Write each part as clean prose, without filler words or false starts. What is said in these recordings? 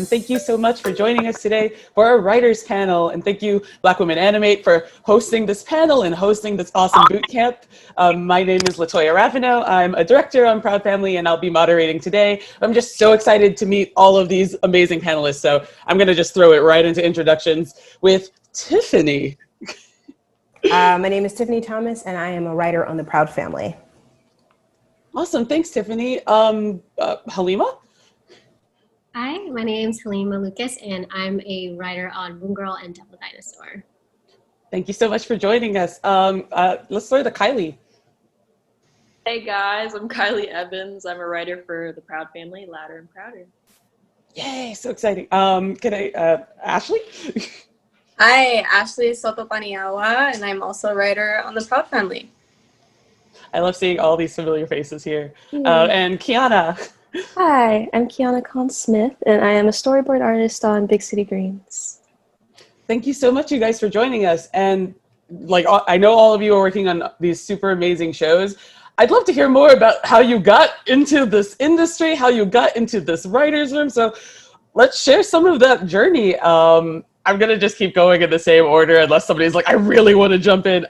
and thank you so much for joining us today for our writers panel. And thank you, Black Women Animate, for hosting this panel and hosting this awesome boot camp. My name is Latoya Raveneau. I'm a director on Proud Family, and I'll be moderating today. I'm just so excited to meet all of these amazing panelists. So I'm going to just throw it right into introductions with Tiffany. My name is Tiffany Thomas, and I am a writer on the Proud Family. Awesome. Thanks, Tiffany. Halima? Hi, my name is Halima Lucas, and I'm a writer on Moon Girl and Devil Dinosaur. Thank you so much for joining us. Let's start with KyLee. Hey guys, I'm KyLee Evans. I'm a writer for the Proud Family, Louder and Prouder. Yay, so exciting. Ashley? Hi, Ashley Soto Paniagua, and I'm also a writer on the Proud Family. I love seeing all these familiar faces here. And Kiana. Hi, I'm Kiana Khansmith, and I am a storyboard artist on Big City Greens. Thank you so much, you guys, for joining us. And I know all of you are working on these super amazing shows. I'd love to hear more about how you got into this industry, how you got into this writer's room. So let's share some of that journey. I'm going to just keep going in the same order unless somebody's like, I really want to jump in.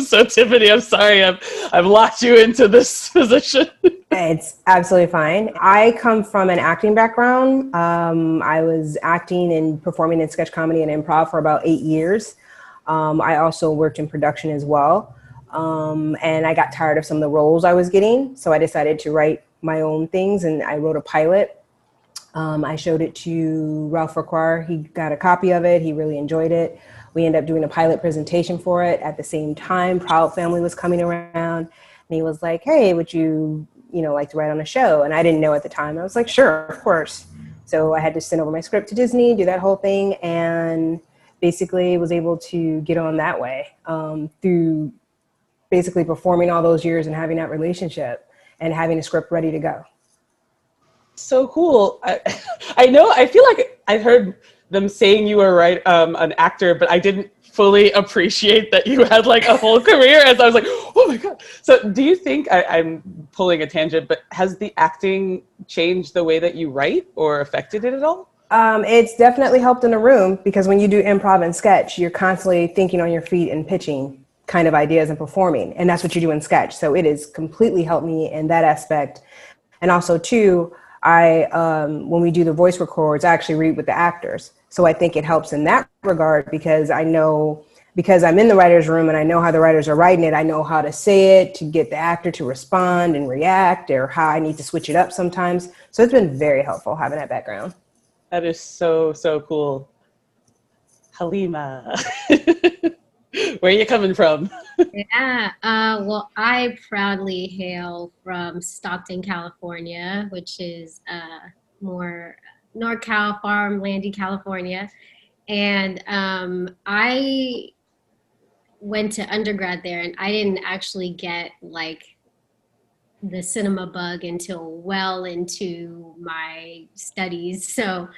So Tiffany, I'm sorry, I've locked you into this position. It's absolutely fine. I come from an acting background. I was acting and performing in sketch comedy and improv for about 8 years. I also worked in production as well. And I got tired of some of the roles I was getting. So I decided to write my own things, and I wrote a pilot. I showed it to Ralph Require. He got a copy of it. He really enjoyed it. We ended up doing a pilot presentation for it. At the same time, Proud Family was coming around, and he was like, hey, would you like to write on a show? And I didn't know at the time. I was like, sure, of course. So I had to send over my script to Disney, do that whole thing, and basically was able to get on that way through basically performing all those years and having that relationship and having a script ready to go. So cool. I know, I feel like I heard them saying you were an actor, but I didn't fully appreciate that you had like a whole career, as I was like, oh my God. So do you think, I'm pulling a tangent, but has the acting changed the way that you write or affected it at all? It's definitely helped in the room, because when you do improv and sketch, you're constantly thinking on your feet and pitching kind of ideas and performing. And that's what you do in sketch. So it has completely helped me in that aspect. And also too, when we do the voice records, I actually read with the actors. So I think it helps in that regard, because I know, because I'm in the writer's room and I know how the writers are writing it, I know how to say it to get the actor to respond and react, or how I need to switch it up sometimes. So it's been very helpful having that background. That is so, so cool. Halima, where are you coming from? Yeah, well, I proudly hail from Stockton, California, which is more NorCal, farmlandy California. And I went to undergrad there, and I didn't actually get like the cinema bug until well into my studies. So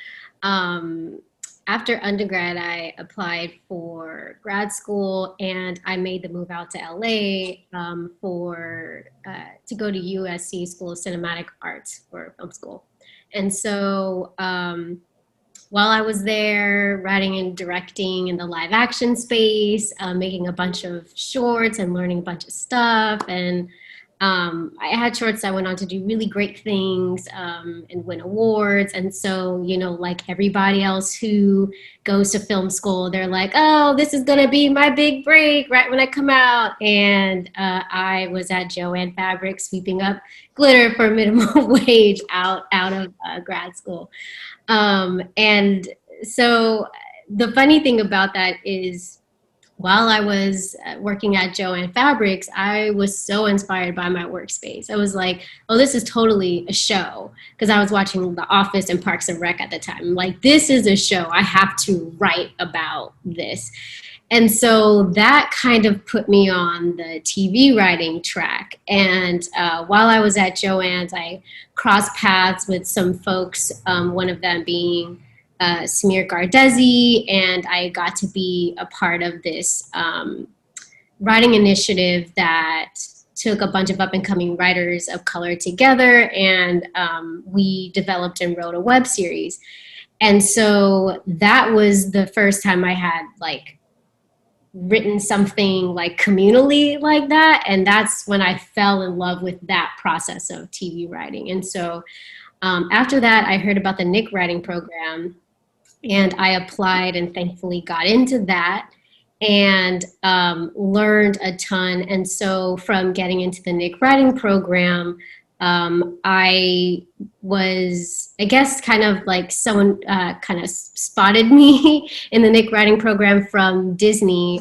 after undergrad, I applied for grad school, and I made the move out to LA to go to USC School of Cinematic Arts for film school. And so while I was there, writing and directing in the live action space, making a bunch of shorts and learning a bunch of stuff, and I had shorts that went on to do really great things and win awards. And so, like everybody else who goes to film school, they're like, oh, this is going to be my big break right when I come out. And I was at Joann Fabric sweeping up glitter for minimum wage out of grad school. And so the funny thing about that is, while I was working at Joann Fabrics, I was so inspired by my workspace. I was like, oh, this is totally a show, because I was watching The Office and Parks and Rec at the time. Like, this is a show. I have to write about this. And so that kind of put me on the TV writing track. And while I was at Joann's, I crossed paths with some folks, one of them being Samir Gardezi, and I got to be a part of this writing initiative that took a bunch of up-and-coming writers of color together, and we developed and wrote a web series. And so that was the first time I had like written something like communally like that. And that's when I fell in love with that process of TV writing. And so after that, I heard about the Nick writing program, and I applied and thankfully got into that and learned a ton. And so from getting into the Nick writing program, I was, I guess, kind of like someone kind of spotted me in the Nick writing program from Disney,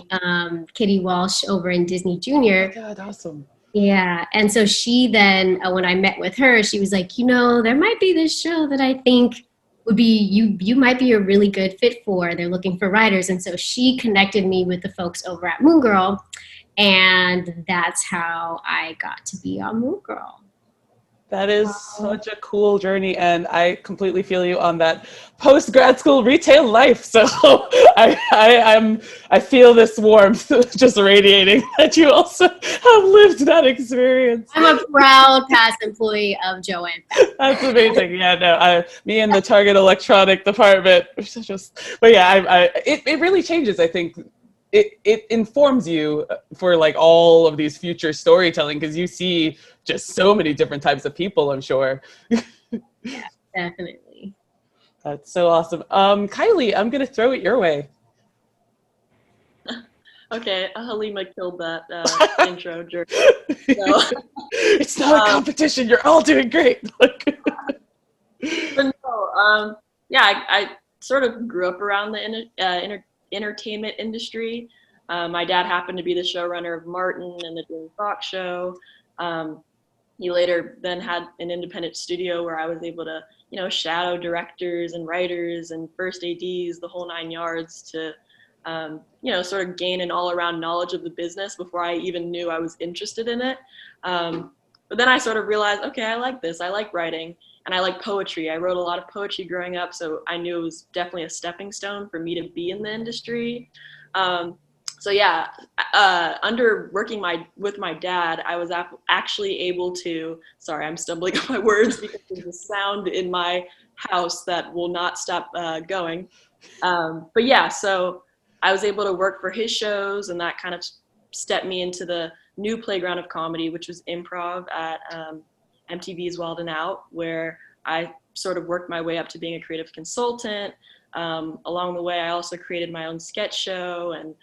Kitty Walsh over in Disney Junior. Oh God, awesome. Yeah. And so she then, when I met with her, she was like, you know, there might be this show that I think would be, you might be a really good fit for. They're looking for writers. And so she connected me with the folks over at Moon Girl. And that's how I got to be on Moon Girl. That is such a cool journey, and I completely feel you on that post-grad school retail life. So I feel this warmth just radiating that you also have lived that experience. I'm a proud past employee of Joanne. That's amazing. Yeah, no, me and the Target Electronic department, but yeah, it really changes. I think it informs you for like all of these future storytelling, because you see just so many different types of people, I'm sure. Yeah, definitely. That's so awesome. KyLee, I'm gonna throw it your way. Okay, Halima killed that intro journey. So, It's not a competition. You're all doing great. but no, yeah, I sort of grew up around the entertainment industry. My dad happened to be the showrunner of Martin and the Jamie Foxx show. He later then had an independent studio where I was able to, you know, shadow directors and writers and first ADs, the whole 9 yards, to, you know, sort of gain an all-around knowledge of the business before I even knew I was interested in it. But then I sort of realized, okay, I like this. I like writing, and I like poetry. I wrote a lot of poetry growing up, so I knew it was definitely a stepping stone for me to be in the industry. So yeah, under working with my dad, I was actually able to, sorry, I'm stumbling on my words because there's a sound in my house that will not stop going. But yeah, so I was able to work for his shows, and that kind of stepped me into the new playground of comedy, which was improv at MTV's Wild 'N Out, where I sort of worked my way up to being a creative consultant. Along the way, I also created my own sketch show and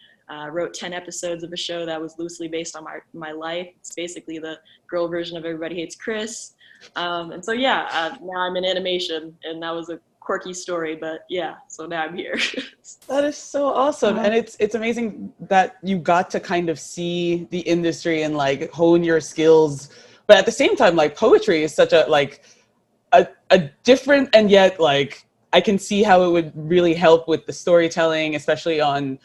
wrote 10 episodes of a show that was loosely based on my life. It's basically the girl version of Everybody Hates Chris. And so yeah, now I'm in animation, and that was a quirky story, but yeah, so now I'm here. That is so awesome. And it's amazing that you got to kind of see the industry and like hone your skills. But at the same time, like poetry is such a different, and yet like I can see how it would really help with the storytelling, especially on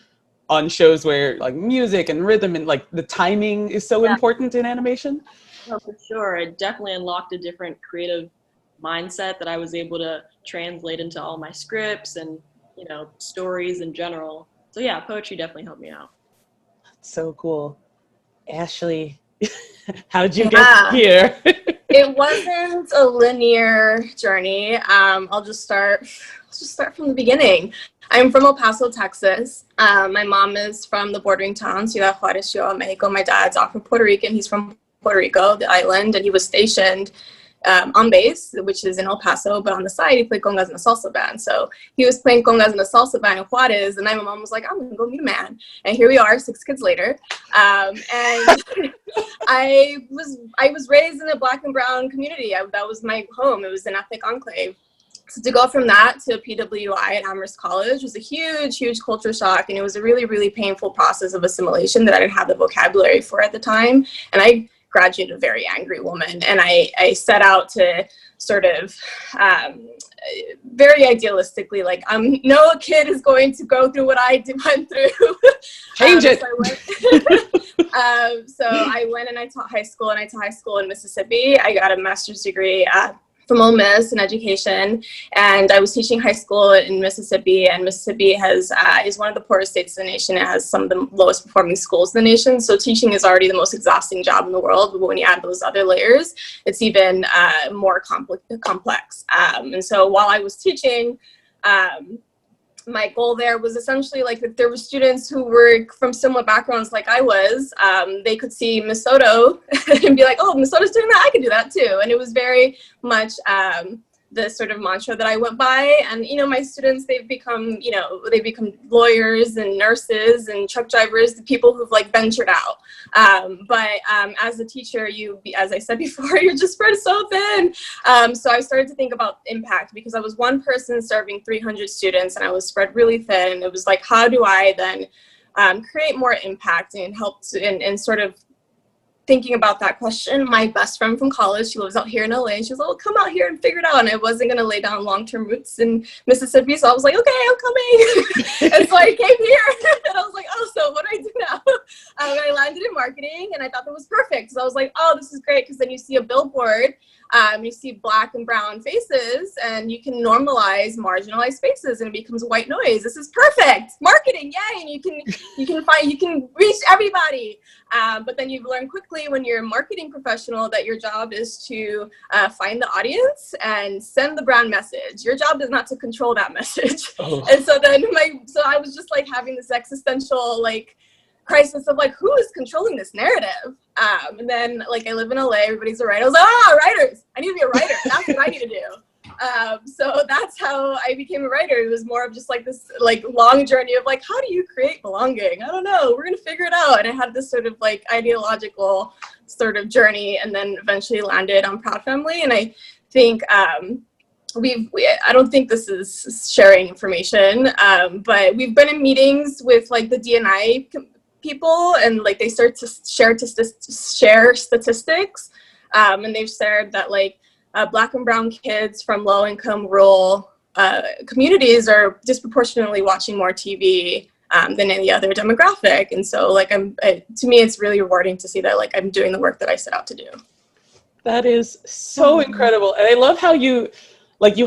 shows where like music and rhythm and like the timing is so important in animation. Oh, for sure. It definitely unlocked a different creative mindset that I was able to translate into all my scripts and, you know, stories in general. So yeah, poetry definitely helped me out. So cool. Ashley, how'd you get here? It wasn't a linear journey. I'll just start from the beginning. I'm from El Paso, Texas. My mom is from the bordering town, Ciudad Juarez, Ciudad Mexico. My dad's off from Puerto Rican. He's from Puerto Rico, the island, and he was stationed on base, which is in El Paso, but on the side, he played congas in a salsa band. So he was playing congas in a salsa band in Juarez, and my mom was like, I'm going to go meet a man. And here we are, 6 kids later. And I was raised in a Black and brown community. That was my home. It was an ethnic enclave. So to go from that to PWI at Amherst College was a huge, huge culture shock. And it was a really, really painful process of assimilation that I didn't have the vocabulary for at the time. And I graduated a very angry woman. And I set out to sort of very idealistically, like, no kid is going to go through what I went through. Change it. So I went and I taught high school, and I taught high school in Mississippi. I got a master's degree from Ole Miss in education, and I was teaching high school in Mississippi, and Mississippi is one of the poorest states in the nation. It has some of the lowest performing schools in the nation, so teaching is already the most exhausting job in the world, but when you add those other layers, it's even more complex. And so while I was teaching, My goal there was essentially like if there were students who were from similar backgrounds like I was, they could see Miss Soto and be like, oh, Miss Soto's doing that, I can do that too. And it was very much the sort of mantra that I went by. And, you know, my students, they've become, you know, they become lawyers and nurses and truck drivers, the people who've like ventured out. But as a teacher, as I said before, you're just spread so thin. So I started to think about impact because I was one person serving 300 students and I was spread really thin. And it was like, how do I then create more impact and help and sort of thinking about that question. My best friend from college, she lives out here in LA, and she was like, oh, come out here and figure it out. And I wasn't going to lay down long-term roots in Mississippi. So I was like, okay, I'm coming. And so I came here and I was like, oh, so what do I do now? And I landed in marketing and I thought that was perfect. So I was like, oh, this is great. Because then you see a billboard, you see Black and brown faces and you can normalize marginalized faces and it becomes white noise. This is perfect. Marketing, yay. And you can reach everybody. But then you learn quickly when you're a marketing professional that your job is to find the audience and send the brand message. Your job is not to control that message. Oh. And so then so I was just like having this existential like crisis of like, who is controlling this narrative? And then like I live in LA, everybody's a writer. I was like, writers, I need to be a writer. That's what I need to do. So that's how I became a writer. It was more of just like this like long journey of like, how do you create belonging? I don't know. We're going to figure it out. And I had this sort of like ideological sort of journey and then eventually landed on Proud Family. And I think I don't think this is sharing information, but we've been in meetings with like the D&I people and like they start to share statistics and they've shared that like Black and brown kids from low-income rural communities are disproportionately watching more TV than any other demographic. And so like to me, it's really rewarding to see that like I'm doing the work that I set out to do. That is so incredible. And I love how you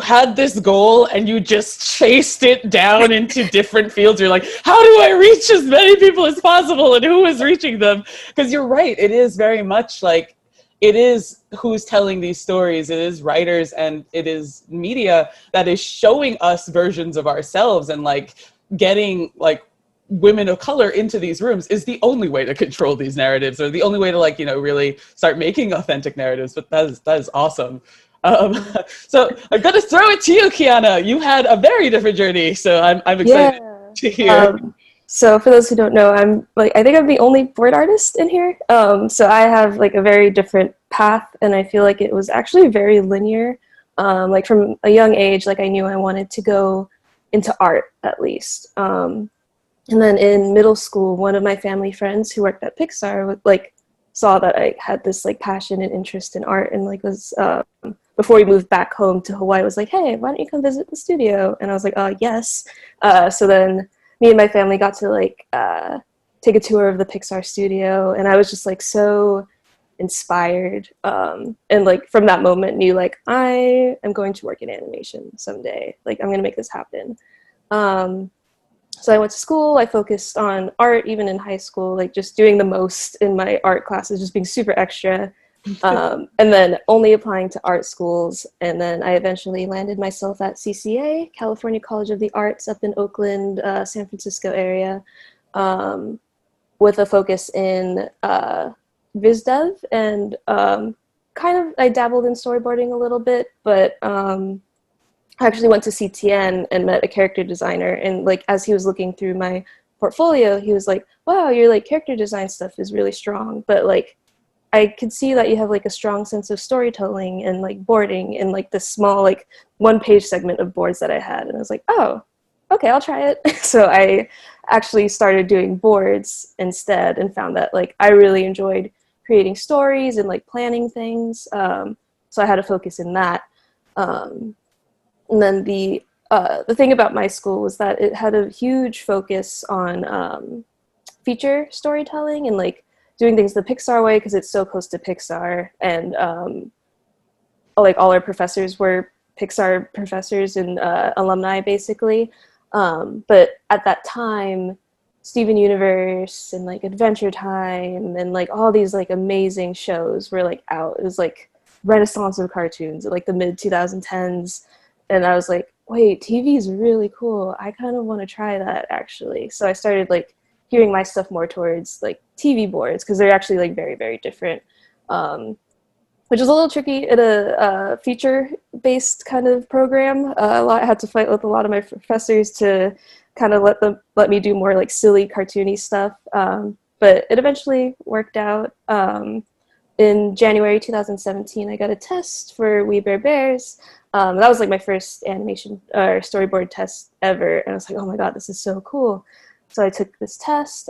had this goal and you just chased it down into different fields. You're like, how do I reach as many people as possible and who is reaching them? Because you're right. It is very much like, it is who's telling these stories. It is writers and it is media that is showing us versions of ourselves, and like getting like women of color into these rooms is the only way to control these narratives, or the only way to like, you know, really start making authentic narratives. But that is awesome. So I'm going to throw it to you, Kiana. You had a very different journey, so I'm excited to hear. So for those who don't know, I think I'm the only board artist in here. So I have like a very different path, and I feel like it was actually very linear. Like from a young age, like I knew I wanted to go into art at least. And then in middle school, one of my family friends who worked at Pixar like saw that I had this like passion and interest in art, and like was before we moved back home to Hawaii, was like, hey, why don't you come visit the studio? And I was like, yes. So then me and my family got to like take a tour of the Pixar studio, and I was just like so inspired, and like from that moment knew like I am going to work in animation someday. Like I'm gonna make this happen. So I went to school. I focused on art even in high school, like just doing the most in my art classes, just being super extra, and then only applying to art schools. And then I eventually landed myself at CCA, California College of the Arts, up in Oakland, San Francisco area, with a focus in viz dev, and kind of I dabbled in storyboarding a little bit, but I actually went to CTN and met a character designer, and like as he was looking through my portfolio, he was like, wow, your like character design stuff is really strong, but like I could see that you have like a strong sense of storytelling and like boarding and like this small like 1-page segment of boards that I had. And I was like, oh, okay, I'll try it. So I actually started doing boards instead and found that like I really enjoyed creating stories and like planning things. So I had a focus in that. And then the thing about my school was that it had a huge focus on feature storytelling and like doing things the Pixar way, because it's so close to Pixar, and like all our professors were Pixar professors and alumni basically. But at that time, Steven Universe and like Adventure Time and like all these like amazing shows were like out. It was like Renaissance of cartoons, like the mid 2010s. And I was like, wait, TV is really cool. I kind of want to try that actually. So I started like gearing my stuff more towards like TV boards because they're actually like very, very different, which is a little tricky in a feature-based kind of program. I had to fight with a lot of my professors to kind of let me do more like silly, cartoony stuff. But it eventually worked out. In January 2017, I got a test for We Bare Bears. That was like my first animation or storyboard test ever. And I was like, oh my God, this is so cool. So I took this test.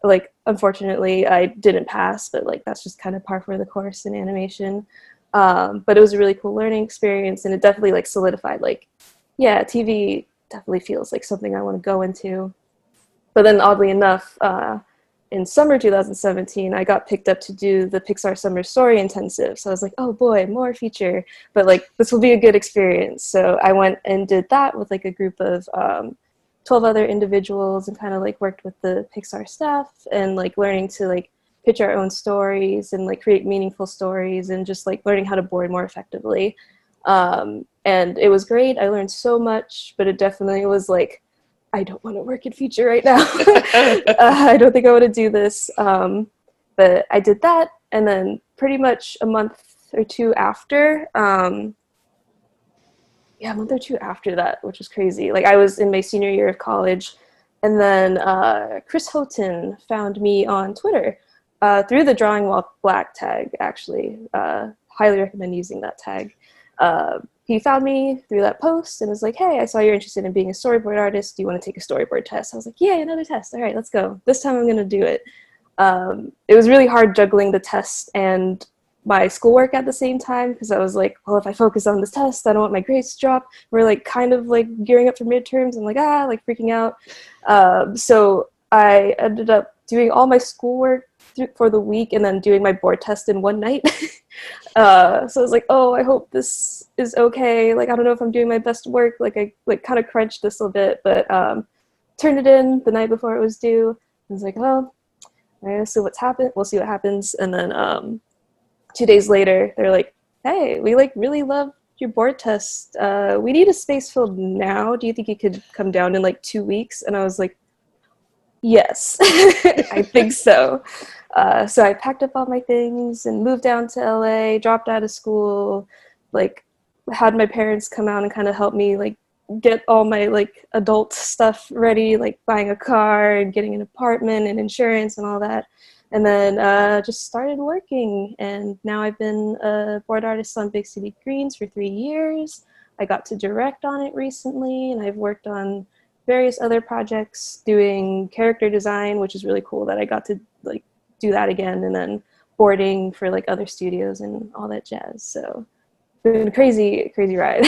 Like, unfortunately, I didn't pass, but like that's just kind of par for the course in animation. But it was a really cool learning experience, and it definitely like solidified like, yeah, TV definitely feels like something I want to go into. But then oddly enough, in summer 2017, I got picked up to do the Pixar Summer Story Intensive. So I was like, oh boy, more feature, but like this will be a good experience. So I went and did that with like a group of 12 other individuals and kind of like worked with the Pixar staff and like learning to like pitch our own stories and like create meaningful stories and just like learning how to board more effectively. And it was great. I learned so much, but it definitely was like, I don't want to work in feature right now. I don't think I want to do this. But I did that. And then pretty much a month or two after, a month or two after that, which was crazy. Like I was in my senior year of college. And then Chris Houghton found me on Twitter through the Drawing While Black tag, actually. Highly recommend using that tag. He found me through that post and was like, hey, I saw you're interested in being a storyboard artist. Do you want to take a storyboard test? I was like, yay, another test. All right, let's go. This time I'm going to do it. It was really hard juggling the test and my schoolwork at the same time because I was like, well, if I focus on this test, I don't want my grades to drop. We're like kind of like gearing up for midterms. I'm like, like freaking out. So I ended up doing all my schoolwork for the week and then doing my board test in one night. So I was like, oh, I hope this is okay. Like, I don't know if I'm doing my best work. Like, I like kind of crunched this a little bit, but turned it in the night before it was due. I was like, well, I guess so what's happened. We'll see what happens. And then 2 days later, they're like, hey, we like really love your board test. We need a space filled now. Do you think you could come down in like 2 weeks? And I was like, yes, I think so. So I packed up all my things and moved down to LA, dropped out of school, like had my parents come out and kind of help me like get all my like adult stuff ready, like buying a car and getting an apartment and insurance and all that. And then just started working. And now I've been a board artist on Big City Greens for 3 years. I got to direct on it recently, and I've worked on various other projects doing character design, which is really cool that I got to like do that again, and then boarding for like other studios and all that jazz. So it's been a crazy ride.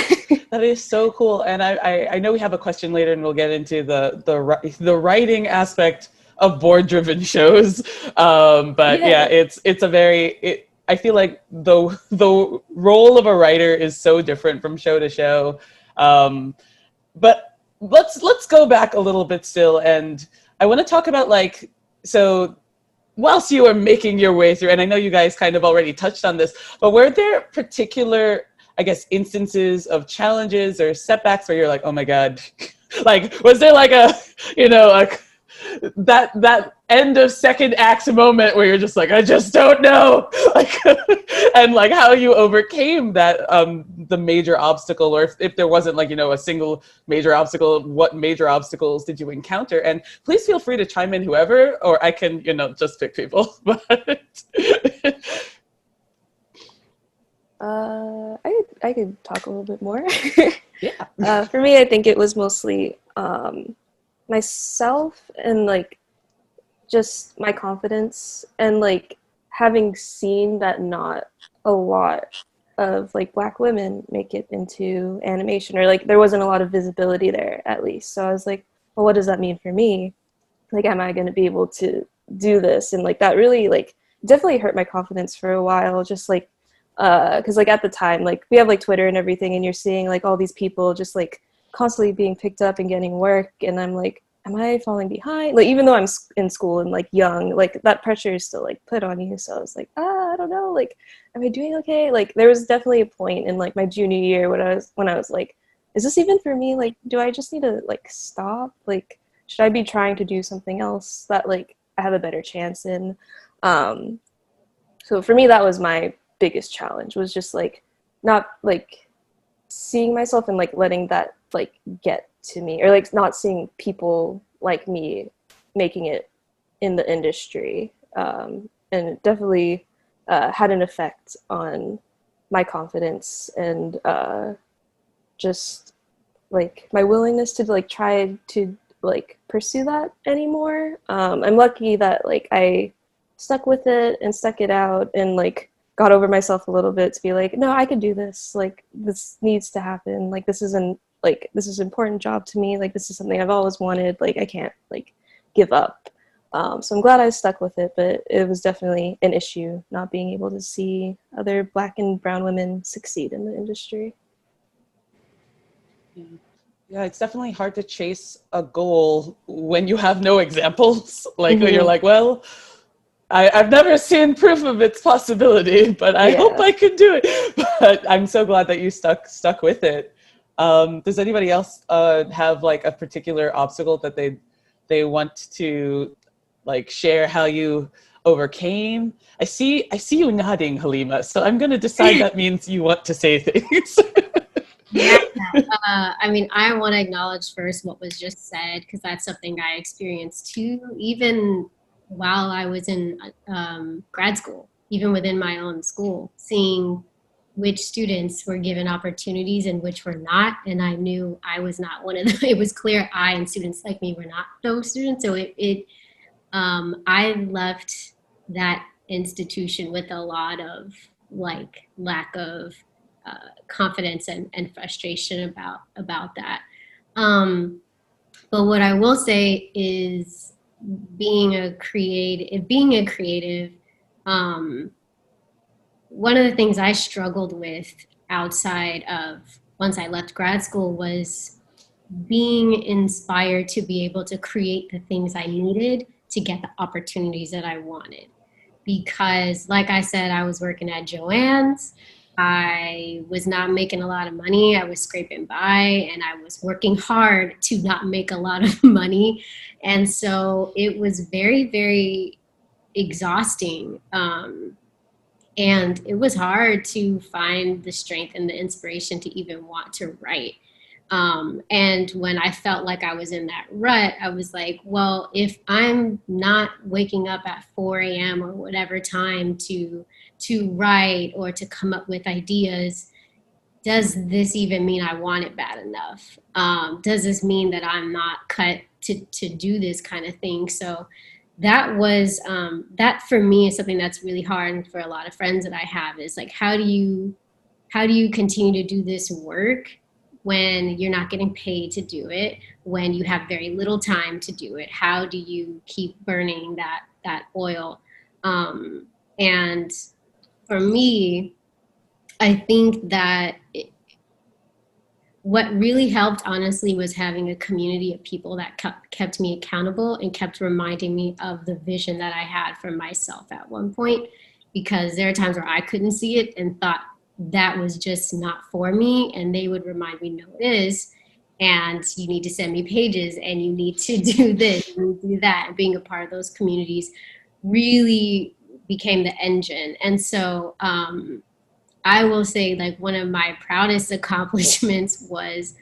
That is so cool. And I know we have a question later and we'll get into the writing aspect of board driven shows. But yeah, it's a very, I feel like the role of a writer is so different from show to show. But let's go back a little bit still, and I want to talk about like, so whilst you were making your way through, and I know you guys kind of already touched on this, but were there particular, I guess, instances of challenges or setbacks where you're like, oh my God, like, was there like a, that end of second act moment where you're just like, I just don't know, like, and like how you overcame that, the major obstacle, or if there wasn't like, a single major obstacle, what major obstacles did you encounter? And please feel free to chime in, whoever, or I can, just pick people. But I could talk a little bit more. Yeah. For me, I think it was mostly myself and like just my confidence and like having seen that not a lot of like Black women make it into animation, or like there wasn't a lot of visibility there, at least. So I was like, well, what does that mean for me? Like, am I going to be able to do this? And like that really like definitely hurt my confidence for a while, just like because like at the time, like we have like Twitter and everything, and you're seeing like all these people just like constantly being picked up and getting work, and I'm like, am I falling behind? Like, even though I'm in school and like young, like that pressure is still like put on you. So I was like, I don't know, like, am I doing okay? Like, there was definitely a point in like my junior year when I was like, is this even for me? Like, do I just need to like stop? Like, should I be trying to do something else that like I have a better chance in? So for me, that was my biggest challenge, was just like not like seeing myself and like letting that like get to me, or like not seeing people like me making it in the industry. And it definitely had an effect on my confidence and just like my willingness to like try to like pursue that anymore. I'm lucky that like I stuck with it and stuck it out and like got over myself a little bit to be like, no, I can do this. Like, this needs to happen. Like, this is an important job to me. Like, this is something I've always wanted. Like, I can't like give up. So I'm glad I stuck with it, but it was definitely an issue not being able to see other Black and brown women succeed in the industry. Yeah, it's definitely hard to chase a goal when you have no examples. Like, when you're like, well, I've never seen proof of its possibility, but I hope I can do it. But I'm so glad that you stuck with it. Does anybody else have like a particular obstacle that they want to like share how you overcame? I see you nodding, Halima. So I'm going to decide that means you want to say things. Yeah. I mean, I want to acknowledge first what was just said, because that's something I experienced too, even while I was in grad school, even within my own school, seeing which students were given opportunities and which were not. And I knew I was not one of them. It was clear I and students like me were not those students. So I left that institution with a lot of like lack of confidence and frustration about that. But what I will say is, being a creative, one of the things I struggled with outside of once I left grad school was being inspired to be able to create the things I needed to get the opportunities that I wanted. Because like I said, I was working at Joann's. I was not making a lot of money. I was scraping by, and I was working hard to not make a lot of money. And so it was very, very exhausting. And it was hard to find the strength and the inspiration to even want to write. And when I felt like I was in that rut, I was like, well, if I'm not waking up at 4 a.m. or whatever time to write or to come up with ideas, does this even mean I want it bad enough? Does this mean that I'm not cut to do this kind of thing? So that was, that for me is something that's really hard. And for a lot of friends that I have, is like, how do you continue to do this work when you're not getting paid to do it, when you have very little time to do it? How do you keep burning that oil? And for me, I think that what really helped, honestly, was having a community of people that kept me accountable and kept reminding me of the vision that I had for myself at one point. Because there are times where I couldn't see it and thought that was just not for me, and they would remind me, no, it is, and you need to send me pages, and you need to do this, and do that. And being a part of those communities really became the engine. And so I will say, like, one of my proudest accomplishments was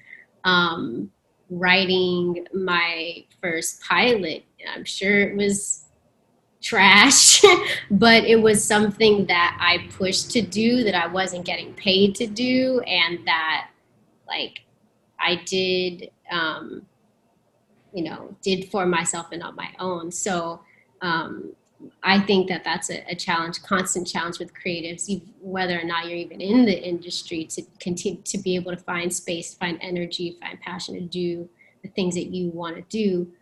writing my first pilot. I'm sure it was trash, but it was something that I pushed to do, that I wasn't getting paid to do, and that like I did, did for myself and on my own. So I think that that's a challenge, constant challenge with creatives, whether or not you're even in the industry, to continue to be able to find space, find energy, find passion to do the things that you want to do.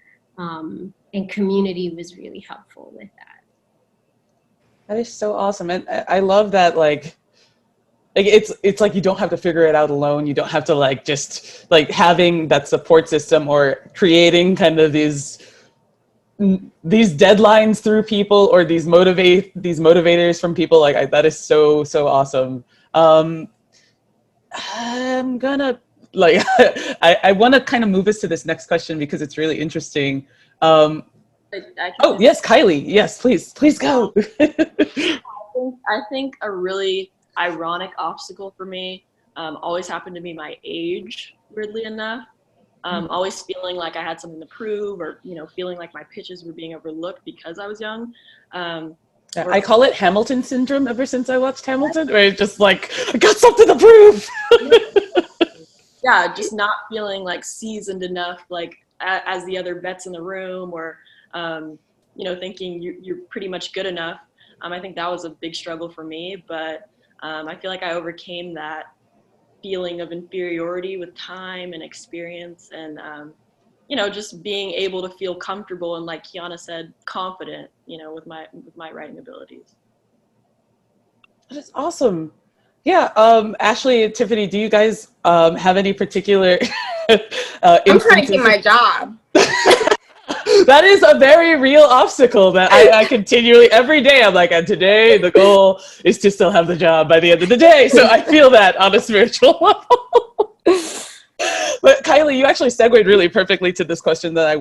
And community was really helpful with that. That is so awesome. And I love that, like, Like it's like you don't have to figure it out alone. You don't have to like just like having that support system or creating kind of these deadlines through people or these motivators from people. Like that is so awesome. I'm gonna like I want to kind of move us to this next question because it's really interesting. Oh yes, KyLee. Yes, please go. I think a really ironic obstacle for me always happened to be my age, weirdly enough. Always feeling like I had something to prove, or feeling like my pitches were being overlooked because I was young. I call it Hamilton syndrome ever since I watched Hamilton, where it's just like, I got something to prove. Yeah, just not feeling like seasoned enough, like as the other vets in the room, or thinking you're pretty much good enough. I think that was a big struggle for me, but I feel like I overcame that feeling of inferiority with time and experience, and just being able to feel comfortable and, like Kiana said, confident, with my writing abilities. That is awesome. Yeah, Ashley and Tiffany, do you guys have any particular I'm trying to keep my job. That is a very real obstacle that I continually, every day, I'm like, and today the goal is to still have the job by the end of the day. So I feel that on a spiritual level. But KyLee, you actually segued really perfectly to this question that I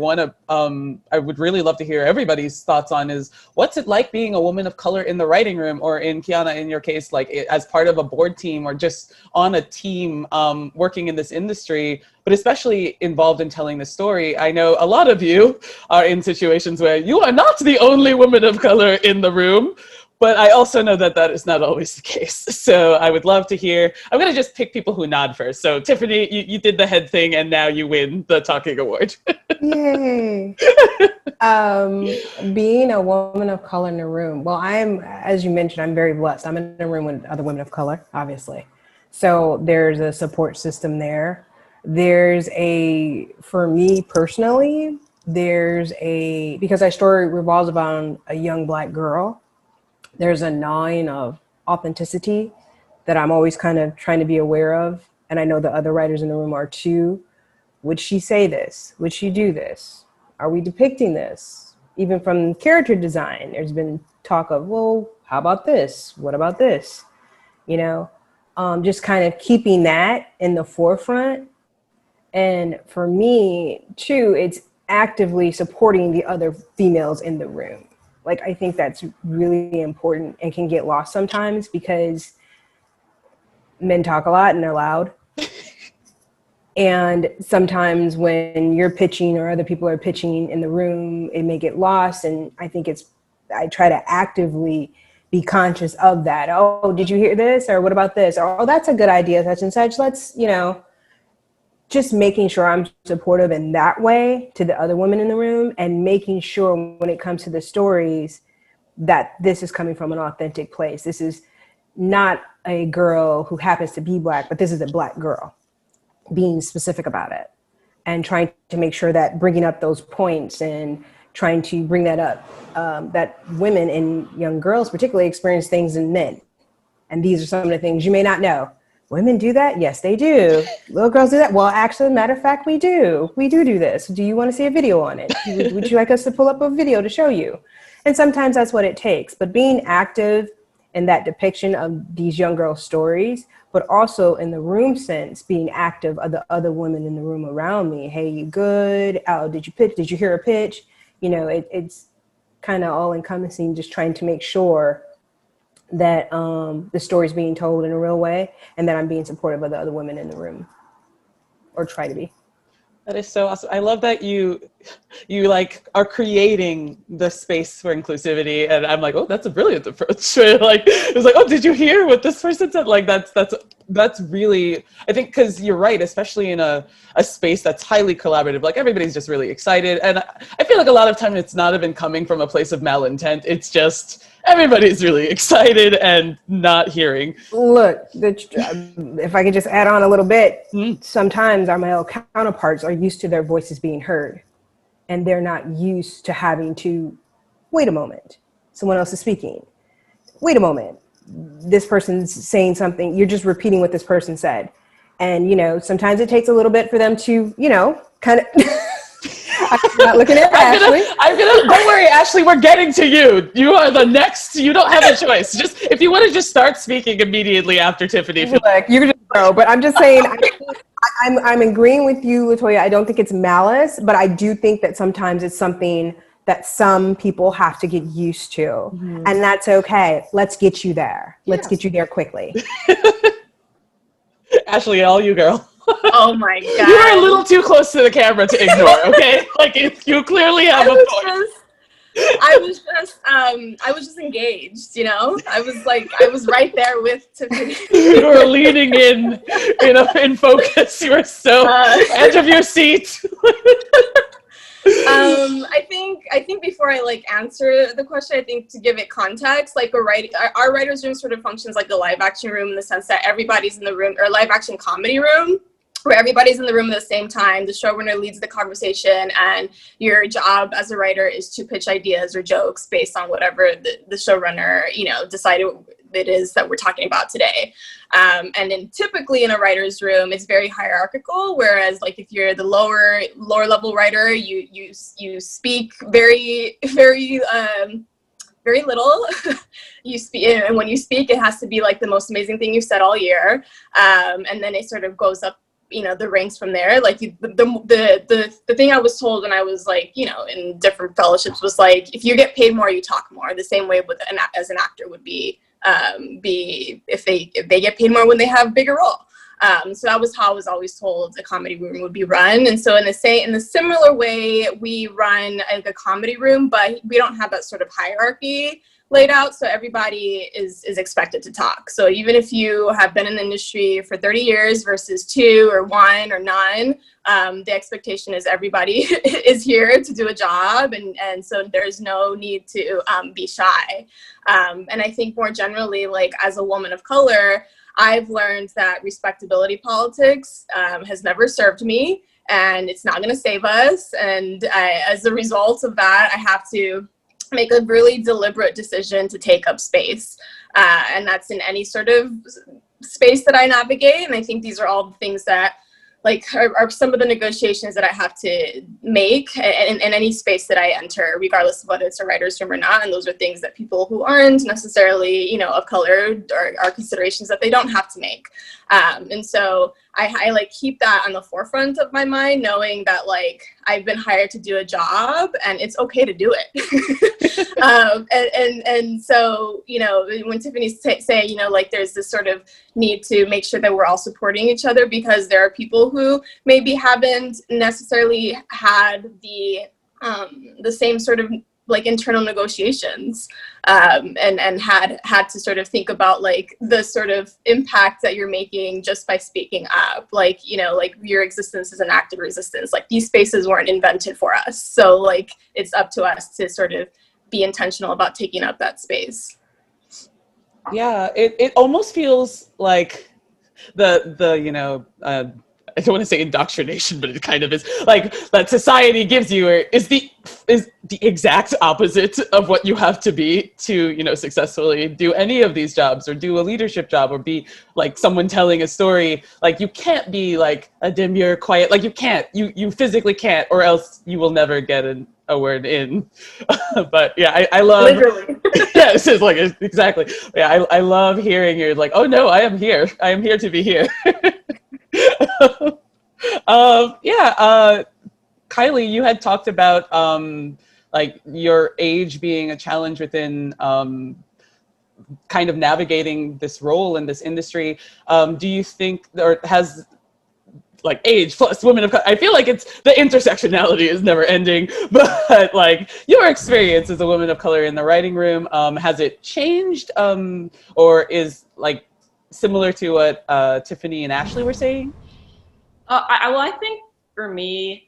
would really love to hear everybody's thoughts on is, what's it like being a woman of color in the writing room, or in Kiana, in your case, like as part of a board team or just on a team working in this industry, but especially involved in telling the story? I know a lot of you are in situations where you are not the only woman of color in the room, but I also know that that is not always the case. So I would love to hear. I'm going to just pick people who nod first. So Tiffany, you did the head thing, and now you win the talking award. Yay. Being a woman of color in a room. Well, as you mentioned, I'm very blessed. I'm in a room with other women of color, obviously. So there's a support system there. For me personally, because our story revolves around a young Black girl, there's a gnawing of authenticity that I'm always kind of trying to be aware of. And I know the other writers in the room are too. Would she say this? Would she do this? Are we depicting this? Even from character design, there's been talk of, well, how about this? What about this? Just kind of keeping that in the forefront. And for me too, it's actively supporting the other females in the room. Like, I think that's really important and can get lost sometimes because men talk a lot and they're loud. And sometimes when you're pitching or other people are pitching in the room, it may get lost. And I think I try to actively be conscious of that. Oh, did you hear this? Or what about this? Or, oh, that's a good idea, such and such. Let's, just making sure I'm supportive in that way to the other women in the room, and making sure when it comes to the stories that this is coming from an authentic place. This is not a girl who happens to be Black, but this is a Black girl, being specific about it and trying to make sure that bringing up those points and trying to bring that up, that women and young girls particularly experience things in men. And these are some of the things you may not know. Women do that? Yes, they do. Little girls do that? Well, actually, matter of fact, we do. We do this. Do you want to see a video on it? Would you like us to pull up a video to show you? And sometimes that's what it takes. But being active in that depiction of these young girl stories, but also in the room sense, being active of the other women in the room around me. Hey, you good? Oh, did you pitch? Did you hear a pitch? It's kind of all encompassing, just trying to make sure that the story's being told in a real way, and that I'm being supportive of the other women in the room, or try to be. That is so awesome. I love that you like are creating the space for inclusivity, and I'm like, oh, that's a brilliant approach. Like, it was like, oh, did you hear what this person said? Like, that's really, I think, because you're right, especially in a space that's highly collaborative. Like, everybody's just really excited, and I feel like a lot of time it's not even coming from a place of malintent. It's just everybody's really excited and not hearing. Look, if I could just add on a little bit, sometimes our male counterparts are used to their voices being heard, and they're not used to having to, wait a moment, someone else is speaking. Wait a moment, this person's saying something, you're just repeating what this person said. And, you know, sometimes it takes a little bit for them to, you know, kind of, I'm not looking at Ashley. Don't worry, Ashley, we're getting to you. You are the next, you don't have a choice. Just, if you want to just start speaking immediately after Tiffany. Look, you can just go, but I'm just saying, I'm agreeing with you, Latoya. I don't think it's malice, but I do think that sometimes it's something that some people have to get used to. Mm-hmm. And that's okay. Let's get you there. Let's get you there quickly. Ashley, all you, girl. Oh my God. You are a little too close to the camera to ignore, okay? Like, you clearly have a point. I was just engaged, you know? I was right there with Tiffany. You were leaning in focus. You were so edge of your seat. I think before I like answer the question, I think to give it context, like our writer's room sort of functions like the live action room in the sense that everybody's in the room, or live action comedy room, where everybody's in the room at the same time. The showrunner leads the conversation, and your job as a writer is to pitch ideas or jokes based on whatever the showrunner, you know, decided it is that we're talking about today. And then typically in a writer's room, it's very hierarchical. Whereas like if you're the lower level writer, you speak very, very, very little. You speak, and when you speak, it has to be like the most amazing thing you've said all year. And then it sort of goes up, you know, the ranks from there. Like the thing I was told when I was like, you know, in different fellowships was like, if you get paid more, you talk more. The same way with as an actor would be if they get paid more when they have a bigger role. So that was how I was always told a comedy room would be run. And so in the similar way, we run like a comedy room, but we don't have that sort of hierarchy laid out. So everybody is expected to talk. So even if you have been in the industry for 30 years versus 2 or 1 or none, the expectation is everybody is here to do a job. And so there's no need to be shy. And I think more generally, like as a woman of color, I've learned that respectability politics has never served me, and it's not going to save us. And as a result of that, I have to make a really deliberate decision to take up space. And that's in any sort of space that I navigate. And I think these are all the things that like are some of the negotiations that I have to make in any space that I enter, regardless of whether it's a writer's room or not. And those are things that people who aren't necessarily, you know, of color are considerations that they don't have to make. And so I like keep that on the forefront of my mind, knowing that like I've been hired to do a job and it's okay to do it. And so, you know, when Tiffany's saying, you know, like there's this sort of need to make sure that we're all supporting each other, because there are people who maybe haven't necessarily had the same sort of like internal negotiations and had to sort of think about like the sort of impact that you're making just by speaking up. Like, you know, like your existence is an act of resistance. Like these spaces weren't invented for us. So like it's up to us to sort of be intentional about taking up that space. Yeah, it almost feels like the you know, I don't want to say indoctrination, but it kind of is, like that society gives you is the exact opposite of what you have to be to, you know, successfully do any of these jobs or do a leadership job or be like someone telling a story. Like you can't be like a demure, quiet, like you physically can't, or else you will never get a word in. But yeah, I love, literally. Yeah, it's just like, exactly. Yeah, I love hearing you're like, oh no, I am here to be here. KyLee, you had talked about like your age being a challenge within kind of navigating this role in this industry. Do you think, or has like age plus women of color, I feel like it's the intersectionality is never ending, but like your experience as a woman of color in the writing room, has it changed or is like similar to what Tiffany and Ashley were saying? I think for me,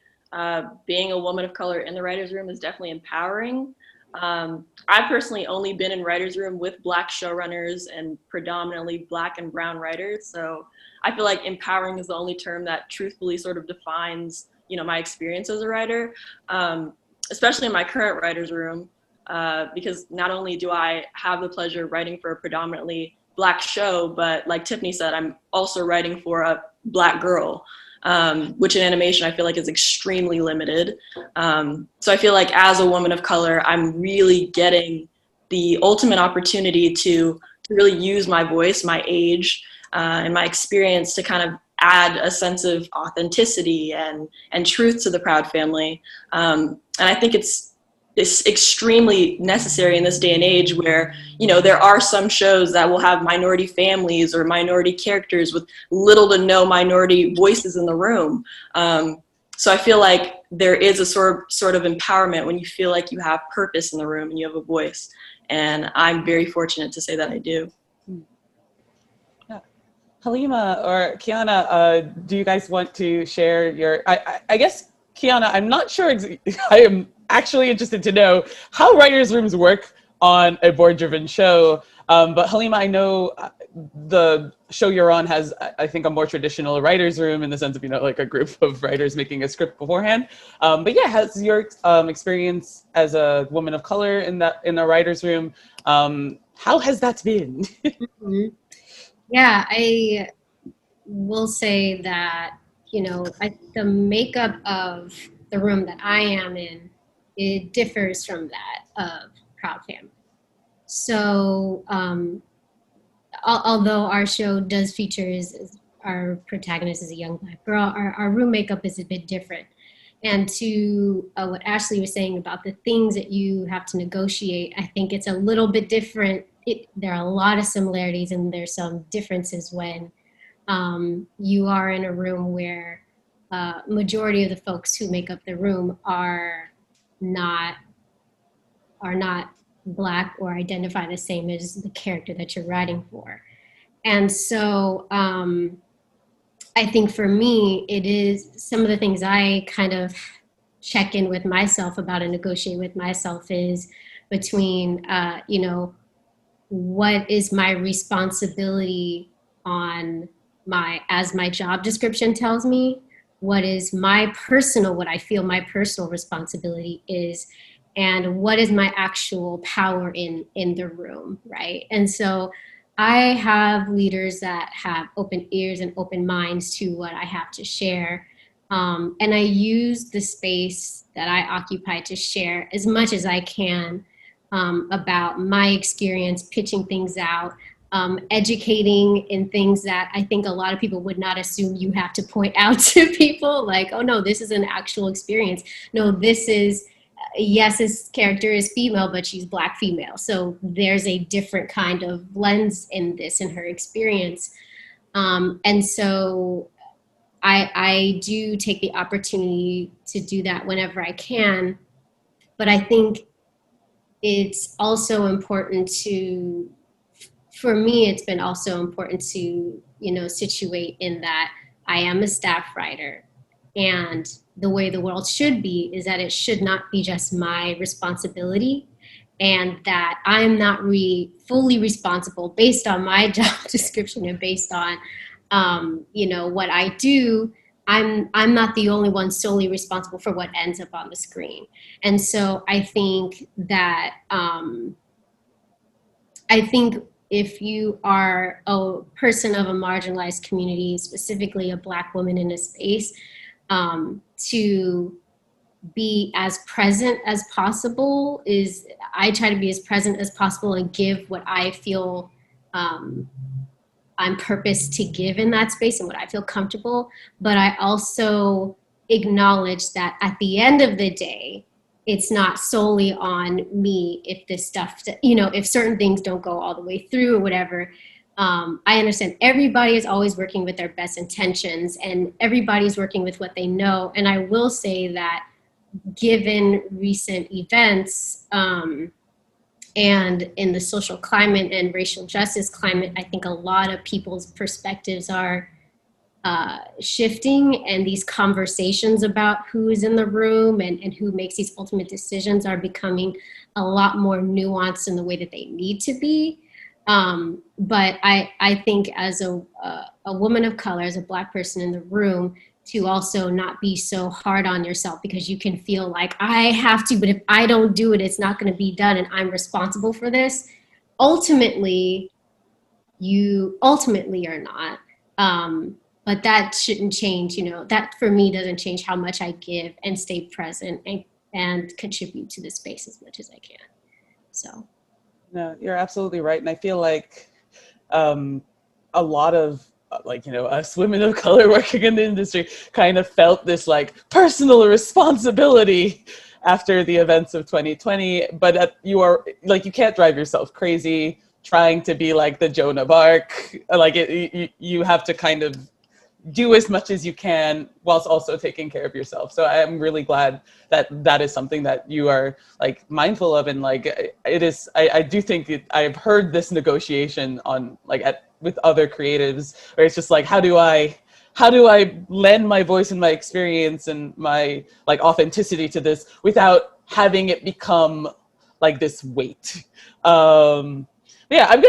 being a woman of color in the writer's room is definitely empowering. I've personally only been in writer's room with Black showrunners and predominantly Black and brown writers. So I feel like empowering is the only term that truthfully sort of defines, you know, my experience as a writer, especially in my current writer's room. because not only do I have the pleasure of writing for a predominantly Black show, but like Tiffany said, I'm also writing for a Black girl, which in animation I feel like is extremely limited. So I feel like as a woman of color, I'm really getting the ultimate opportunity to really use my voice, my age, and my experience to kind of add a sense of authenticity and truth to the Proud family. And I think it's extremely necessary in this day and age where, you know, there are some shows that will have minority families or minority characters with little to no minority voices in the room. So I feel like there is a sort of empowerment when you feel like you have purpose in the room and you have a voice. And I'm very fortunate to say that I do. Yeah. Halima or Kiana, do you guys want to share your, I guess, Kiana, I'm not sure, I am actually interested to know how writers' rooms work on a board-driven show. But Halima, I know the show you're on has, I think, a more traditional writer's room in the sense of, you know, like a group of writers making a script beforehand. But yeah, has your experience as a woman of color in a writer's room, how has that been? Mm-hmm. Yeah, I will say that, you know, the makeup of the room that I am in, it differs from that of Proud Family. So, although our show does feature our protagonist is a young Black girl, our room makeup is a bit different. And to what Ashley was saying about the things that you have to negotiate, I think it's a little bit different. There are a lot of similarities and there's some differences when you are in a room where majority of the folks who make up the room are not Black or identify the same as the character that you're writing for. And so I think for me, it is some of the things I kind of check in with myself about and negotiate with myself is between, you know, what is my responsibility on as my job description tells me, what is what I feel my personal responsibility is, and what is my actual power in the room, right? And so I have leaders that have open ears and open minds to what I have to share. And I use the space that I occupy to share as much as I can about my experience, pitching things out, educating in things that I think a lot of people would not assume you have to point out to people, like, oh no, this is an actual experience. No, this is, yes, this character is female, but she's Black female. So there's a different kind of lens in this, in her experience. And so I do take the opportunity to do that whenever I can. But I think it's also important for me, it's been also important to, you know, situate in that I am a staff writer. And the way the world should be is that it should not be just my responsibility, and that I'm not fully responsible based on my job description and based on, you know, what I do. I'm not the only one solely responsible for what ends up on the screen. And so I think that, if you are a person of a marginalized community, specifically a Black woman in a space, to be as present as possible I try to be as present as possible and give what I feel I'm purposed to give in that space and what I feel comfortable. But I also acknowledge that at the end of the day, it's not solely on me if this stuff, you know, if certain things don't go all the way through or whatever. I understand everybody is always working with their best intentions and everybody's working with what they know. And I will say that given recent events, and in the social climate and racial justice climate, I think a lot of people's perspectives are shifting, and these conversations about who is in the room and who makes these ultimate decisions are becoming a lot more nuanced in the way that they need to be. But I think as a woman of color, as a Black person in the room, to also not be so hard on yourself, because you can feel like I have to, but if I don't do it, it's not going to be done and I'm responsible for this. Ultimately, you are not. But that shouldn't change, that for me doesn't change how much I give and stay present and contribute to the space as much as I can. So. No, you're absolutely right. And I feel like a lot of us women of color working in the industry kind of felt this like personal responsibility after the events of 2020, but you are like, you can't drive yourself crazy trying to be like the Joan of Arc. Like you have to kind of do as much as you can whilst also taking care of yourself. So I am really glad that is something that you are like mindful of. And like, it is, I do think I've heard this negotiation on like with other creatives where it's just like, how do I lend my voice and my experience and my like authenticity to this without having it become like this weight. Yeah, I'm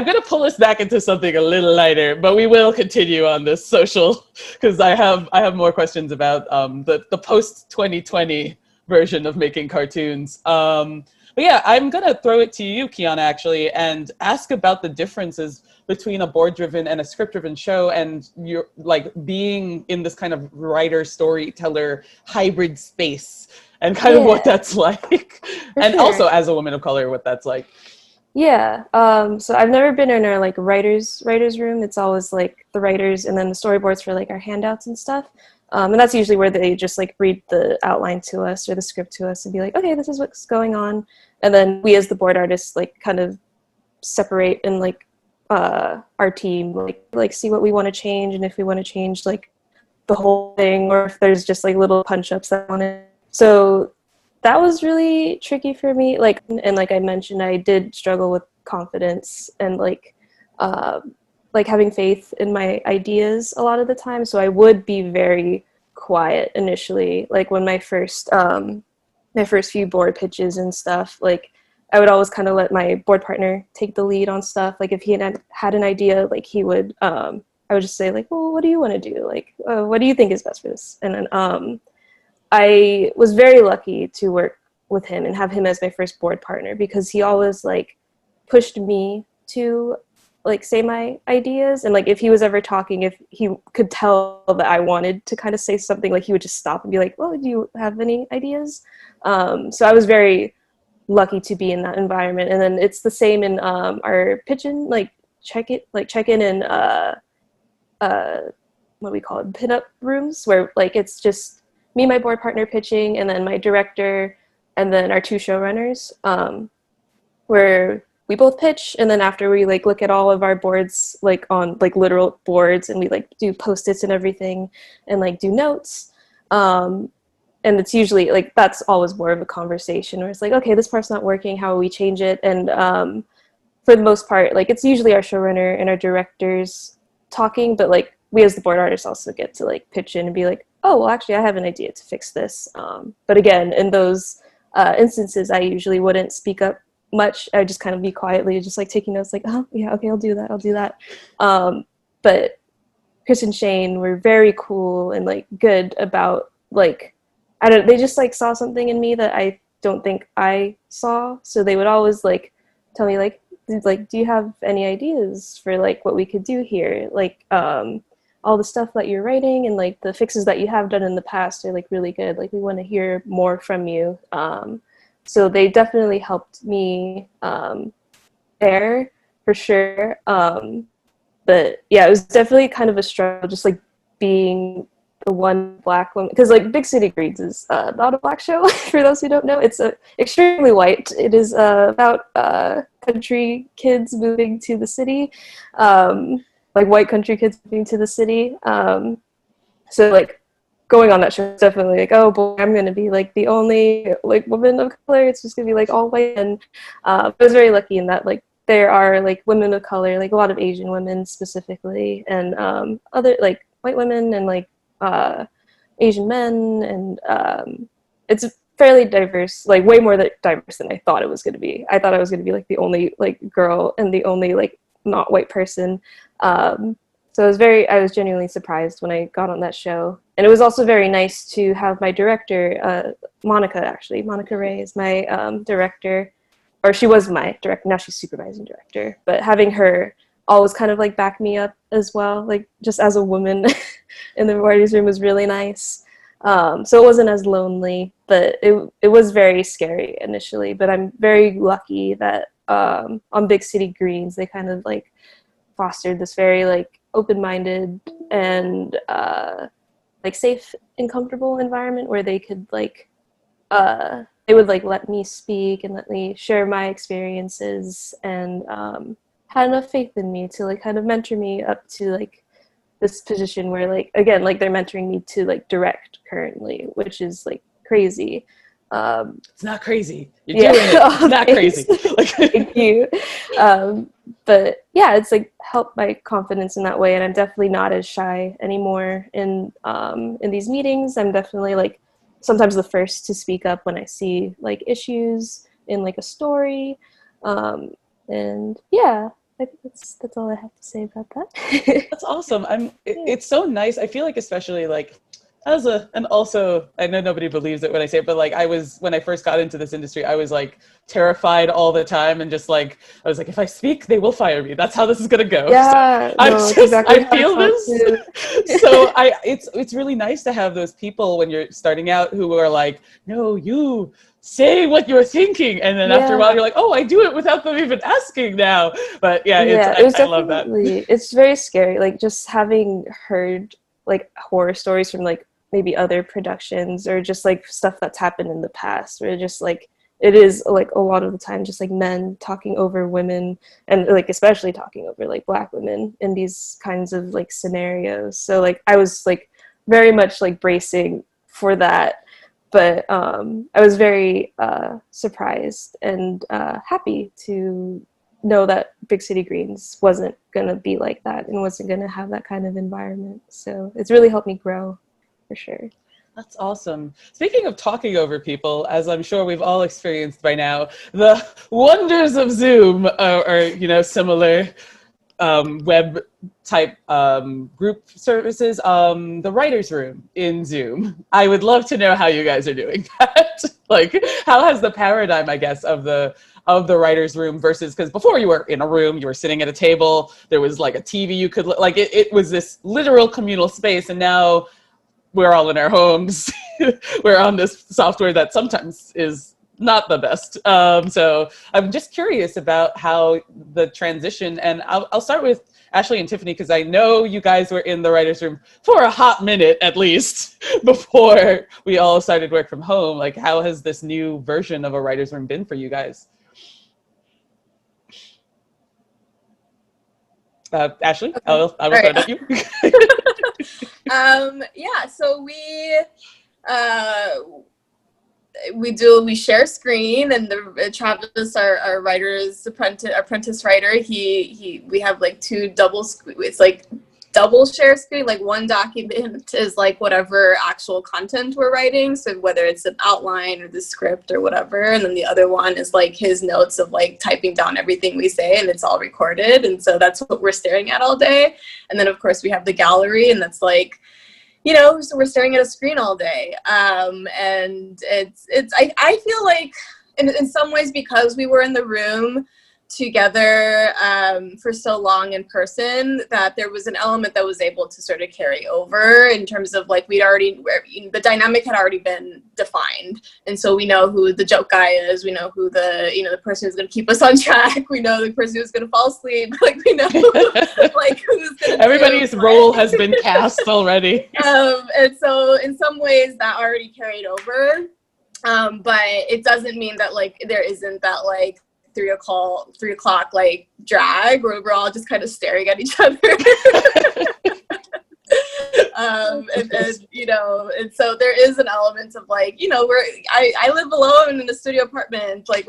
gonna pull us back into something a little lighter, but we will continue on this social, because I have more questions about the post 2020 version of making cartoons. But yeah, I'm gonna throw it to you, Kiana, actually, and ask about the differences between a board-driven and a script-driven show, and you're like being in this kind of writer storyteller hybrid space, and kind of what that's like, and sure. also as a woman of color, what that's like. Yeah. So I've never been in our like writers room. It's always like the writers and then the storyboards for like our handouts and stuff. And that's usually where they just like read the outline to us or the script to us and be like, okay, this is what's going on. And then we as the board artists like kind of separate and like our team like see what we want to change, and if we want to change like the whole thing, or if there's just like little punch ups that I want to. So that was really tricky for me. Like, and like I mentioned, I did struggle with confidence and like having faith in my ideas a lot of the time. So I would be very quiet initially. Like when my first few board pitches and stuff, like I would always kind of let my board partner take the lead on stuff. Like if he had an idea, like he would, I would just say like, well, what do you want to do? Like, what do you think is best for this? And then, I was very lucky to work with him and have him as my first board partner, because he always like pushed me to like say my ideas. And like if he was ever talking, if he could tell that I wanted to kind of say something, like he would just stop and be like, well, do you have any ideas? So I was very lucky to be in that environment. And then it's the same in our pitch-in, like check-in and what we call it, pin-up rooms, where like it's just me, my board partner pitching, and then my director, and then our two showrunners, where we both pitch, and then after we like look at all of our boards, like on like literal boards, and we like do post-its and everything, and like do notes. And it's usually like that's always more of a conversation where it's like, okay, this part's not working, how will we change it? And for the most part, like it's usually our showrunner and our directors talking, but like we as the board artists also get to like pitch in and be like, oh, well, actually, I have an idea to fix this. But again, in those instances, I usually wouldn't speak up much. I would just kind of be quietly just like taking notes, like, oh, yeah, okay, I'll do that. But Chris and Shane were very cool and like good about like, they just like saw something in me that I don't think I saw. So they would always like tell me like, do you have any ideas for like what we could do here? Like, all the stuff that you're writing and like the fixes that you have done in the past are like really good. Like we want to hear more from you. So they definitely helped me there for sure. But yeah, it was definitely kind of a struggle just like being the one Black woman, because like Big City Greens is not a Black show. For those who don't know, it's extremely white. It is about country kids moving to the city. Like white country kids moving to the city. So like going on that show is definitely like, oh boy, I'm gonna be like the only like woman of color. It's just gonna be like all white. And I was very lucky in that like there are like women of color, like a lot of Asian women specifically, and other like white women and like Asian men, and it's fairly diverse, like way more diverse than I thought it was gonna be. I thought I was gonna be like the only like girl and the only like not white person. So I was genuinely surprised when I got on that show. And it was also very nice to have my director, Monica Ray is my director, or she was my director, now she's supervising director, but having her always kind of like back me up as well, like just as a woman in the writers' room was really nice. So it wasn't as lonely, but it was very scary initially, but I'm very lucky that on Big City Greens, they kind of like fostered this very like open-minded and like safe and comfortable environment where they could like they would like let me speak and let me share my experiences, and had enough faith in me to like kind of mentor me up to like this position where like again like they're mentoring me to like direct currently, which is like crazy. It's not crazy. You're doing it. It's not crazy. Thank you. But yeah, it's like helped my confidence in that way, and I'm definitely not as shy anymore in these meetings. I'm definitely like sometimes the first to speak up when I see like issues in like a story. And yeah, I think that's all I have to say about that. That's awesome. It's so nice. I feel like especially like and also I know nobody believes it when I say it, but like when I first got into this industry, I was like terrified all the time, and just like I was like, if I speak, they will fire me. That's how this is gonna go. Yeah, So exactly I feel this. So it's really nice to have those people when you're starting out who are like, no, you say what you're thinking, and then after a while you're like, oh, I do it without them even asking now. But I love that. It's very scary, like just having heard like horror stories from like maybe other productions or just like stuff that's happened in the past, where just like it is like a lot of the time just like men talking over women, and like especially talking over like Black women in these kinds of like scenarios. So like I was like very much like bracing for that, but I was very surprised and happy to know that Big City Greens wasn't gonna be like that and wasn't gonna have that kind of environment. So it's really helped me grow, for sure. That's awesome. Speaking of talking over people, as I'm sure we've all experienced by now, the wonders of Zoom or similar web type group services, the writer's room in Zoom. I would love to know how you guys are doing that. Like, how has the paradigm, I guess, of the writer's room versus, because before you were in a room, you were sitting at a table, there was like a TV you could, like it was this literal communal space, and now we're all in our homes. We're on this software that sometimes is not the best. So I'm just curious about how the transition, and I'll start with Ashley and Tiffany, because I know you guys were in the writer's room for a hot minute, at least, before we all started work from home. Like, how has this new version of a writer's room been for you guys? Ashley, I will throw it at you. Yeah, so we share screen, and Travis, our writer's apprentice writer, we have like it's like double share screen. Like one document is like whatever actual content we're writing, so whether it's an outline or the script or whatever, and then the other one is like his notes of like typing down everything we say, and it's all recorded, and so that's what we're staring at all day. And then of course we have the gallery, and that's like, so we're staring at a screen all day. And I feel like in some ways, because we were in the room together for so long in person, that there was an element that was able to sort of carry over in terms of like the dynamic had already been defined, and so we know who the joke guy is, we know who the person who's going to keep us on track, we know the person who's going to fall asleep, like we know like who's going to everybody's role has been cast already. And so in some ways that already carried over, but it doesn't mean that like there isn't that like 3 o'clock like drag where we're all just kind of staring at each other. And so there is an element of like, I live alone in a studio apartment, like,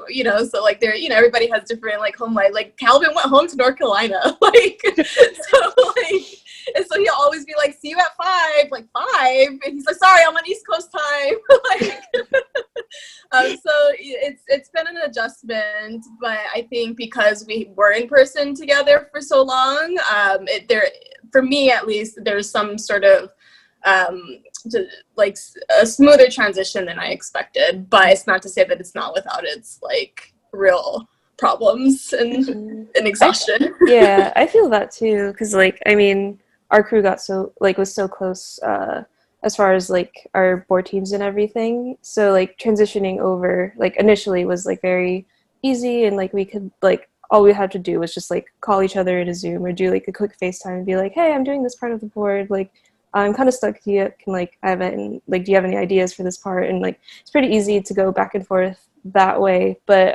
so like there, everybody has different like home life. Like Calvin went home to North Carolina, like, and so he'll always be like, see you at 5, like 5, and he's like, sorry, I'm on East Coast time. So it's been an adjustment, but I think because we were in person together for so long, for me at least, there's some sort of to, like, a smoother transition than I expected. But it's not to say that it's not without its like real problems and exhaustion. Yeah, I feel that too, because like I mean, our crew got so like was so close as far as like our board teams and everything. So like transitioning over like initially was like very easy, and like we could like all we had to do was just like call each other in a Zoom or do like a quick FaceTime and be like, hey, I'm doing this part of the board, like I'm kind of stuck. Do you can like I have it, and like do you have any ideas for this part? And like it's pretty easy to go back and forth that way, but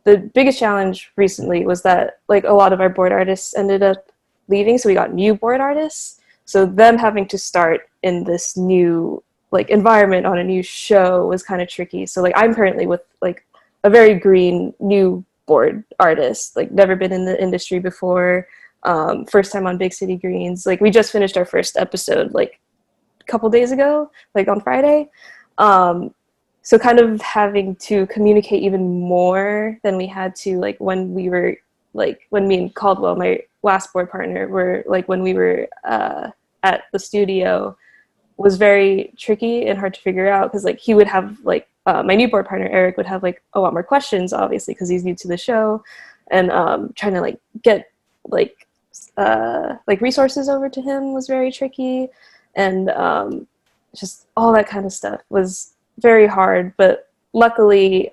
the biggest challenge recently was that like a lot of our board artists ended up leaving, so we got new board artists, so them having to start in this new like environment on a new show was kind of tricky. So like I'm currently with like a very green new board artist, like never been in the industry before, first time on Big City Greens. Like we just finished our first episode like a couple days ago, like on Friday. So kind of having to communicate even more than we had to like when we were like when me and Caldwell, my last board partner, were like when we were at the studio, was very tricky and hard to figure out, because like he would have like my new board partner Eric would have like a lot more questions, obviously because he's new to the show, and trying to like get like resources over to him was very tricky, and just all that kind of stuff was very hard. But luckily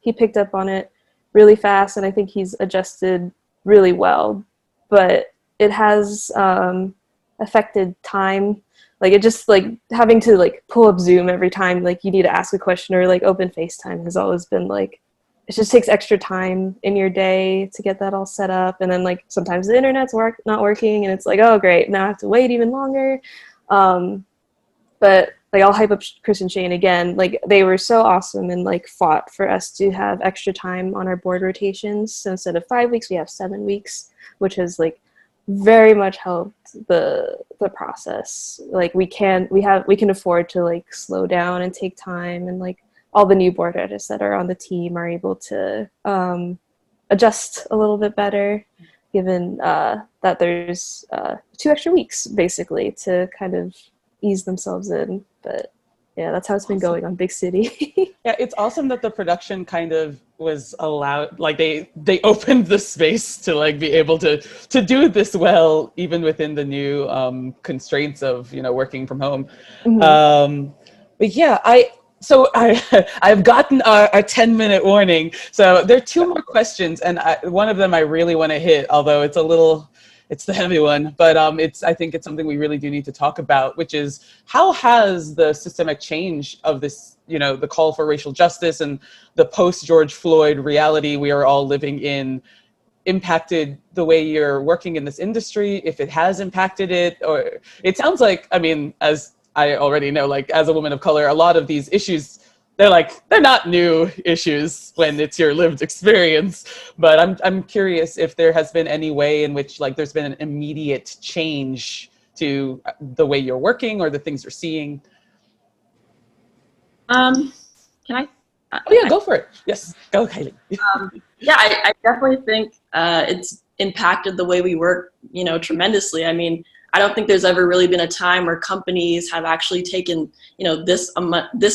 he picked up on it really fast, and I think he's adjusted really well. But it has affected time. Like it just like having to like pull up Zoom every time like you need to ask a question, or like open FaceTime has always been like, it just takes extra time in your day to get that all set up. And then like sometimes the internet's not working, and it's like, oh great, now I have to wait even longer. But like I'll hype up Chris and Shane again. Like they were so awesome and like fought for us to have extra time on our board rotations. So instead of 5 weeks, we have 7 weeks, which has like very much helped the process. Like we can afford to like slow down and take time, and like all the new board artists that are on the team are able to adjust a little bit better, given that there's 2 extra weeks basically to kind of ease themselves in. But yeah, that's how it's been going on Big City. Yeah, it's awesome that the production kind of was allowed, like they opened the space to like be able to do this well, even within the new constraints of, you know, working from home. Mm-hmm. But yeah, I've gotten a 10-minute warning. So there are 2 more questions, and one of them I really want to hit, although it's the heavy one, but I think it's something we really do need to talk about, which is how has the systemic change of this, you know, the call for racial justice and the post-George Floyd reality we are all living in impacted the way you're working in this industry, if it has impacted it? Or it sounds like, I mean, as I already know, like as a woman of color, a lot of these issues, they're not new issues when it's your lived experience. But I'm curious if there has been any way in which like there's been an immediate change to the way you're working or the things you're seeing. Can I? Oh yeah, go for it. Yes, go, KyLee. Yeah, I definitely think it's impacted the way we work, you know, tremendously. I mean, I don't think there's ever really been a time where companies have actually taken, you know, this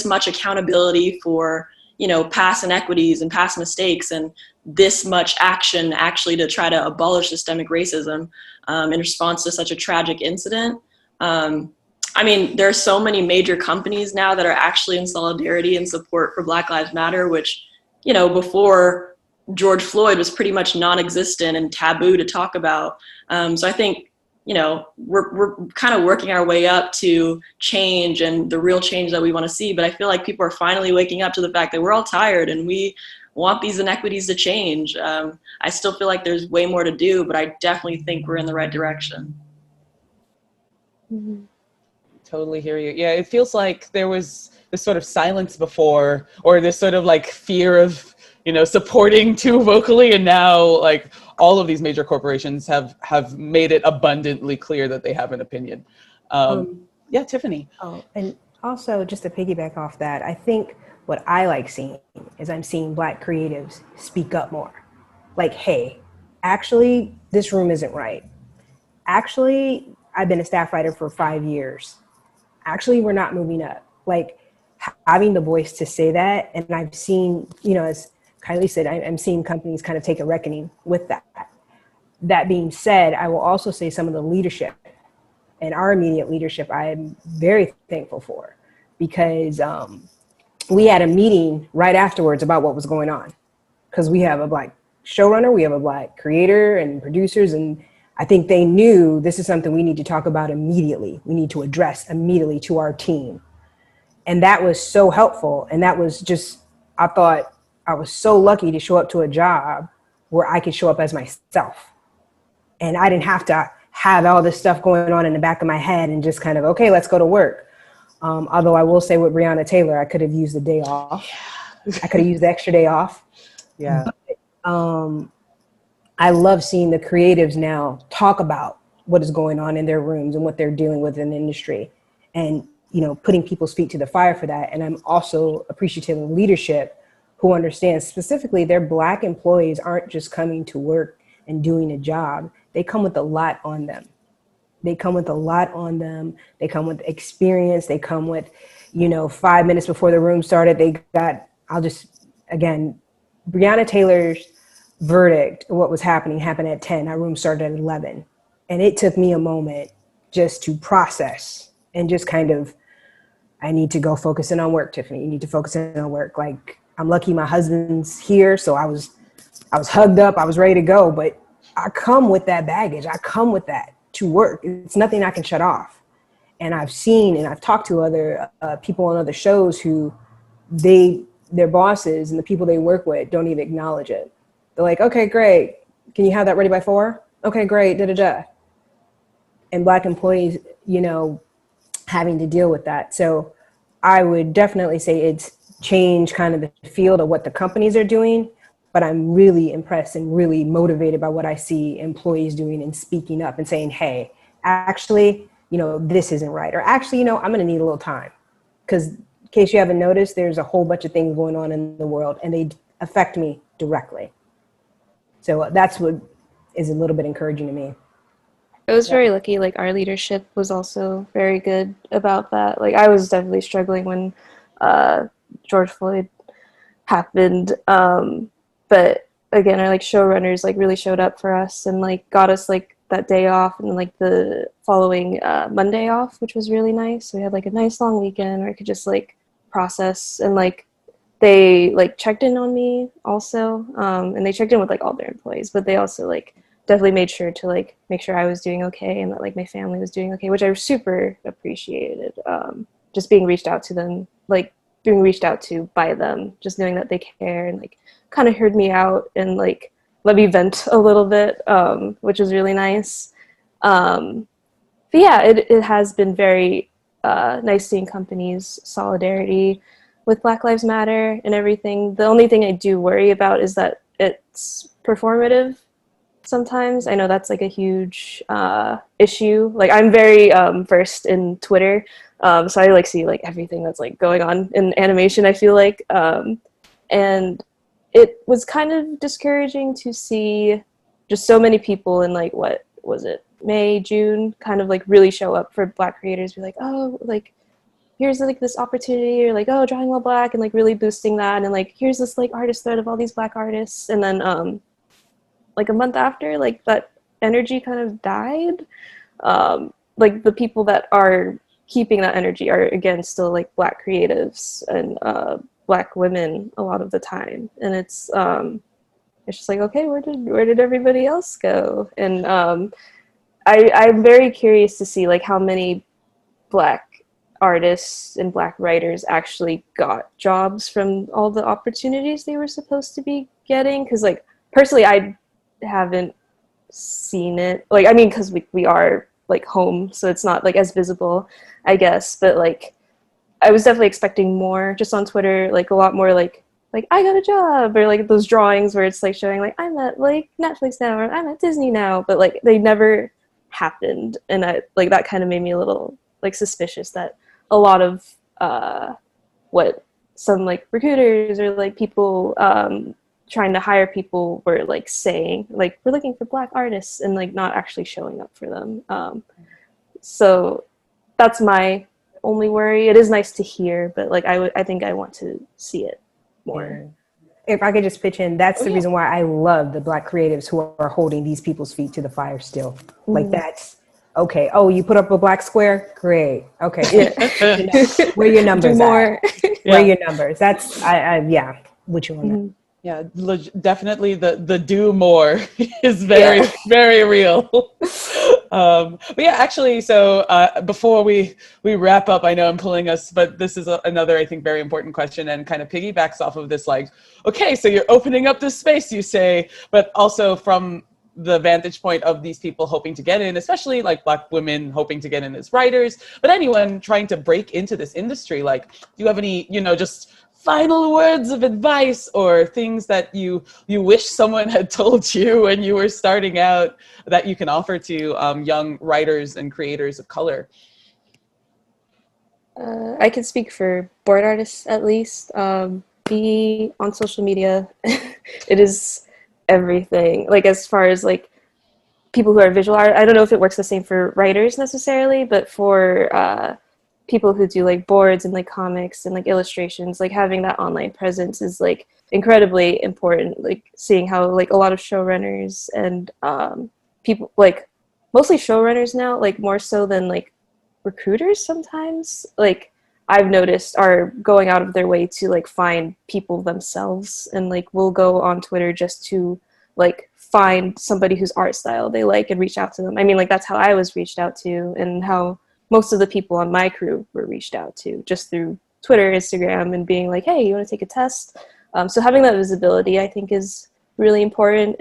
much accountability for, you know, past inequities and past mistakes, and this much action actually to try to abolish systemic racism in response to such a tragic incident. I mean, there are so many major companies now that are actually in solidarity and support for Black Lives Matter, which, you know, before George Floyd was pretty much non-existent and taboo to talk about. So I think, you know, we're kind of working our way up to change and the real change that we want to see. But I feel like people are finally waking up to the fact that we're all tired and we want these inequities to change. I still feel like there's way more to do, but I definitely think we're in the right direction. Mm-hmm. Totally hear you. Yeah, it feels like there was this sort of silence before, or this sort of like fear of, you know, supporting too vocally, and now like all of these major corporations have made it abundantly clear that they have an opinion. Yeah, Tiffany. Oh, and also just to piggyback off that, I think what I like seeing is I'm seeing Black creatives speak up more. Like, hey, actually, this room isn't right. Actually, I've been a staff writer for 5 years. Actually, we're not moving up. Like, having the voice to say that, and I've seen, you know, as KyLee said, I'm seeing companies kind of take a reckoning with that. That being said, I will also say some of the leadership and our immediate leadership I am very thankful for, because we had a meeting right afterwards about what was going on, because we have a Black showrunner, we have a Black creator and producers, and I think they knew this is something we need to talk about immediately. We need to address immediately to our team. And that was so helpful. And that was just, I thought I was so lucky to show up to a job where I could show up as myself. And I didn't have to have all this stuff going on in the back of my head and just kind of, okay, let's go to work. Although I will say with Breonna Taylor, I could have used the day off. I could have used the extra day off. Yeah. But, I love seeing the creatives now talk about what is going on in their rooms and what they're dealing with in the industry, and, you know, putting people's feet to the fire for that. And I'm also appreciative of leadership who understands specifically their Black employees aren't just coming to work and doing a job. They come with a lot on them. They come with a lot on them. They come with experience. They come with, you know, 5 minutes before the room started, they got, again, Breonna Taylor's verdict, what was happened at 10. Our room started at 11. And it took me a moment just to process and just kind of, I need to go focus in on work, Tiffany. You need to focus in on work. Like, I'm lucky my husband's here. So I was hugged up. I was ready to go. But I come with that baggage. I come with that to work. It's nothing I can shut off. And I've seen and I've talked to other people on other shows who their bosses and the people they work with don't even acknowledge it. They're like, okay, great. Can you have that ready by 4? Okay, great. Da, da, da. And Black employees, you know, having to deal with that. So I would definitely say it's changed kind of the field of what the companies are doing, but I'm really impressed and really motivated by what I see employees doing and speaking up and saying, hey, actually, you know, this isn't right. Or actually, you know, I'm going to need a little time. Because in case you haven't noticed, there's a whole bunch of things going on in the world and they affect me directly. So that's what is a little bit encouraging to me. I was very lucky. Like, our leadership was also very good about that. Like, I was definitely struggling when George Floyd happened. But again, our like showrunners like really showed up for us and like got us like that day off and like the following Monday off, which was really nice. So we had like a nice long weekend where I could just like process, and like they like checked in on me also, and they checked in with like all their employees, but they also like definitely made sure to like make sure I was doing okay and that like my family was doing okay, which I super appreciated. Just being reached out to them, like being reached out to by them, just knowing that they care and like kind of heard me out and like let me vent a little bit, which was really nice. But yeah, it has been very nice seeing companies' solidarity with Black Lives Matter and everything. The only thing I do worry about is that it's performative sometimes. I know that's like a huge issue. Like, I'm very versed in Twitter, so I like see like everything that's like going on in animation, I feel like. And it was kind of discouraging to see just so many people in like, what was it, May, June, kind of like really show up for Black creators, be like, oh, like here's like this opportunity, or like, oh, drawing while Black, and like really boosting that, and like here's this like artist thread of all these Black artists, and then like a month after, like that energy kind of died. Like the people that are keeping that energy are again still like Black creatives and Black women a lot of the time, and it's just like, okay, where did everybody else go? And I'm very curious to see like how many Black artists and Black writers actually got jobs from all the opportunities they were supposed to be getting, because like personally I haven't seen it. Like, I mean, because we are like home, so it's not like as visible, I guess, but like I was definitely expecting more just on Twitter, like a lot more like I got a job, or like those drawings where it's like showing like I'm at like Netflix now, or I'm at Disney now, but like they never happened. And I like that kind of made me a little like suspicious that a lot of what some like recruiters or like people trying to hire people were like saying, like, we're looking for Black artists, and like not actually showing up for them. So that's my only worry. It is nice to hear, but like I think I want to see it more. If I could just pitch in, that's the yeah. reason why I love the Black creatives who are holding these people's feet to the fire still. Like that's okay. Oh, you put up a black square? Great. Okay. Yeah. Where your Do numbers more. at? Where your numbers? That's yeah, with you on that. Mhm. Yeah, definitely the do more is very real. But yeah, actually, so before we wrap up, I know I'm pulling us, but this is another, I think, very important question and kind of piggybacks off of this, like, okay, so you're opening up this space, you say, but also from the vantage point of these people hoping to get in, especially like Black women hoping to get in as writers, but anyone trying to break into this industry, like, do you have any, just final words of advice or things that you wish someone had told you when you were starting out that you can offer to young writers and creators of color? I can speak for board artists at least. Be on social media. It is everything. Like as far as like people who are visual art, I don't know if it works the same for writers necessarily, but for people who do like boards and like comics and like illustrations, like having that online presence is like incredibly important. Like seeing how like a lot of showrunners and people like mostly showrunners now, like more so than like recruiters sometimes, like I've noticed are going out of their way to like find people themselves and like will go on Twitter just to like find somebody whose art style they like and reach out to them. I mean, like that's how I was reached out to and how most of the people on my crew were reached out to, just through Twitter, Instagram, and being like, hey, you want to take a test? So having that visibility, I think, is really important.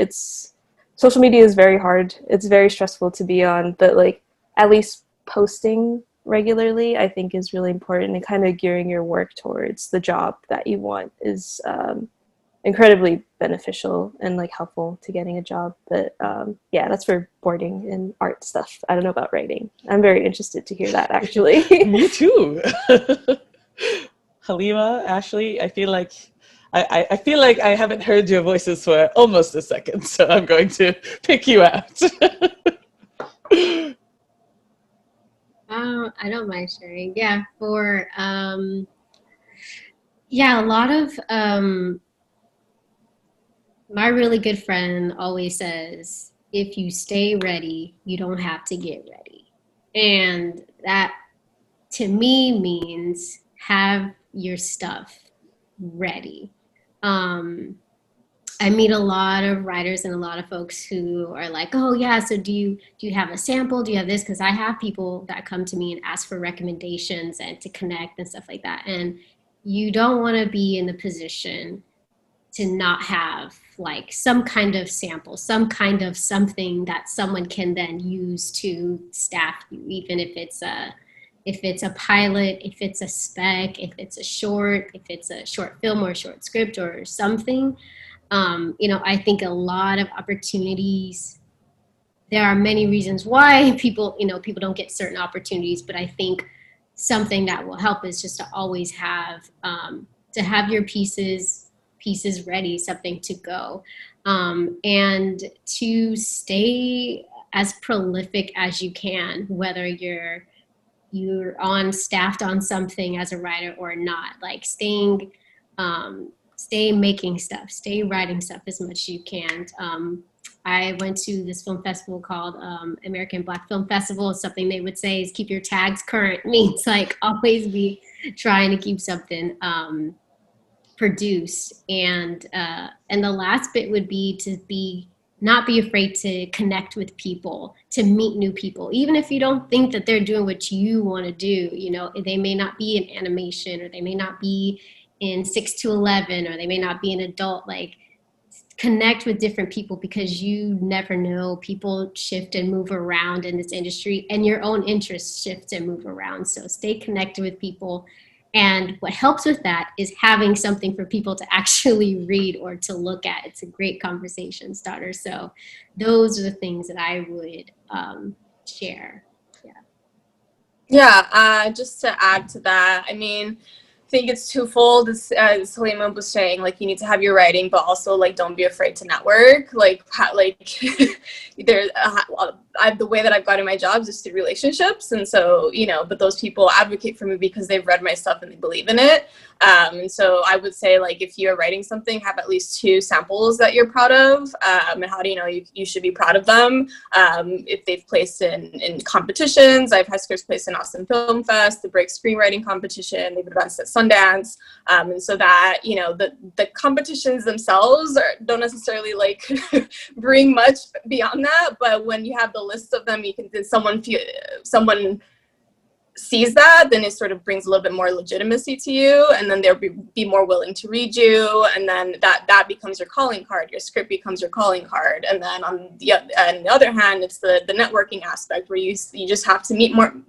Social media is very hard. It's very stressful to be on, but like at least posting regularly, I think, is really important, and kind of gearing your work towards the job that you want is incredibly beneficial and like helpful to getting a job. But yeah, that's for boarding and art stuff. I don't know about writing. I'm very interested to hear that, actually. Me too. Halima, Ashley, I feel like I feel like I haven't heard your voices for almost a second, so I'm going to pick you out. I don't mind sharing. Yeah, for yeah, a lot of my really good friend always says, if you stay ready, you don't have to get ready. And that to me means have your stuff ready. I meet a lot of writers and a lot of folks who are like, oh yeah, so do you have a sample? Do you have this? Because I have people that come to me and ask for recommendations and to connect and stuff like that. And you don't want to be in the position to not have like some kind of sample, some kind of something that someone can then use to staff you, even if it's a pilot, if it's a spec, if it's a short, if it's a short film or a short script or something. I think a lot of opportunities, there are many reasons why people don't get certain opportunities, but I think something that will help is just to always have, to have your pieces ready, something to go, and to stay as prolific as you can, whether you're on staffed on something as a writer or not. Like stay making stuff, stay writing stuff as much as you can. I went to this film festival called American Black Film Festival. Something they would say is keep your tags current. Means like always be trying to keep something produced. And the last bit would be to not be afraid to connect with people, to meet new people, even if you don't think that they're doing what you want to do. They may not be in animation, or they may not be in 6 to 11, or they may not be an adult. Like, connect with different people, because you never know. People shift and move around in this industry, and your own interests shift and move around. So stay connected with people. And what helps with that is having something for people to actually read or to look at. It's a great conversation starter. So those are the things that I would share. Yeah, just to add to that, I mean, I think it's twofold, as Halima was saying. Like, you need to have your writing, but also like don't be afraid to network. Like there's the way that I've gotten my jobs is through relationships. And so, but those people advocate for me because they've read my stuff and they believe in it. And so I would say, like, if you're writing something, have at least 2 samples that you're proud of. And how do you know you should be proud of them? If they've placed in competitions, I've had scripts placed in Austin Film Fest, the Break Screenwriting Competition, they've advanced at Sundance. And so that, the competitions themselves don't necessarily like bring much beyond that. But when you have the list of them, someone sees that, then it sort of brings a little bit more legitimacy to you, and then they'll be more willing to read you, and then that becomes your calling card. Your script becomes your calling card. And then on the other hand, it's the networking aspect, where you just have to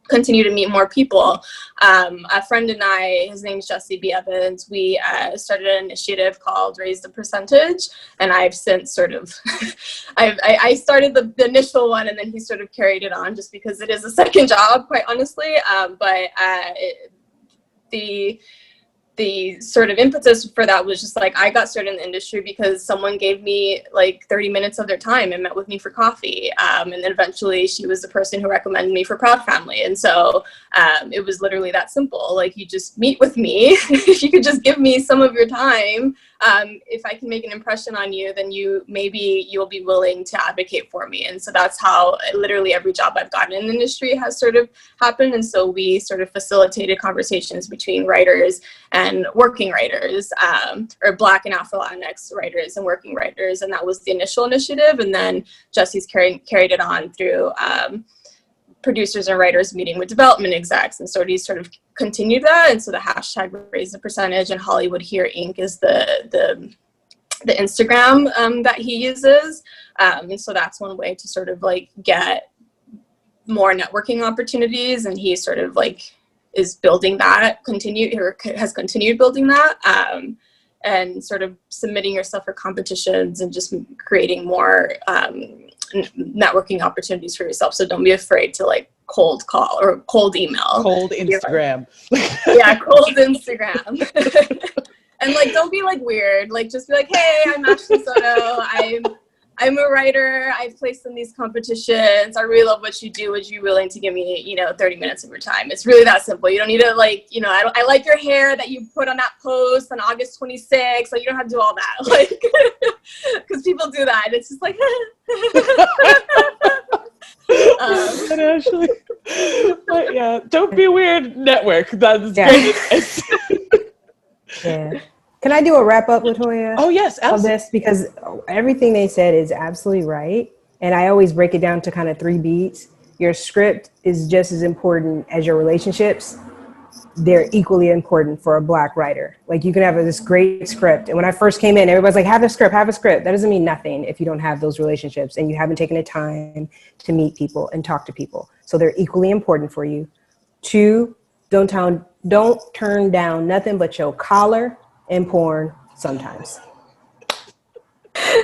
continue to meet more people. A friend and I, his name's Jesse B. Evans, we started an initiative called Raise the Percentage, and I've since sort of, I started the initial one, and then he sort of carried it on, just because it is a second job, quite honestly. But the sort of impetus for that was just like, I got started in the industry because someone gave me like 30 minutes of their time and met with me for coffee. And then eventually she was the person who recommended me for Proud Family. And so it was literally that simple. Like, you just meet with me. If you could just give me some of your time, if I can make an impression on you, then maybe you'll be willing to advocate for me. And so that's how literally every job I've gotten in the industry has sort of happened. And so we sort of facilitated conversations between writers and working writers, or Black and Afro Latinx writers and working writers. And that was the initial initiative. And then Jesse's carried it on through producers and writers meeting with development execs, and so he's sort of continued that. And so the hashtag Raise the Percentage and Hollywood Here Inc. is the Instagram that he uses. And so that's one way to sort of like get more networking opportunities, and he sort of like is building that, has continued building that, and sort of submitting yourself for competitions and just creating more networking opportunities for yourself. So don't be afraid to like cold call or cold email. Cold Instagram. Yeah, cold Instagram. And like, don't be like weird. Like, just be like, hey, I'm Ashley Soto. I'm a writer. I've placed in these competitions. I really love what you do. Would you be willing to give me, 30 minutes of your time? It's really that simple. You don't need to like, I like your hair that you put on that post on August 26th. Like, you don't have to do all that. Like, because people do that. And it's just like, Ashley. But yeah, don't be weird. Network. That's great. Yeah. Can I do a wrap up, Latoya? Oh, yes, absolutely. Of this, because everything they said is absolutely right. And I always break it down to kind of 3 beats. Your script is just as important as your relationships. They're equally important for a Black writer. Like, you can have this great script. And when I first came in, everybody's like, have a script. That doesn't mean nothing if you don't have those relationships and you haven't taken the time to meet people and talk to people. So they're equally important for you. 2, don't turn down nothing but your collar and porn sometimes.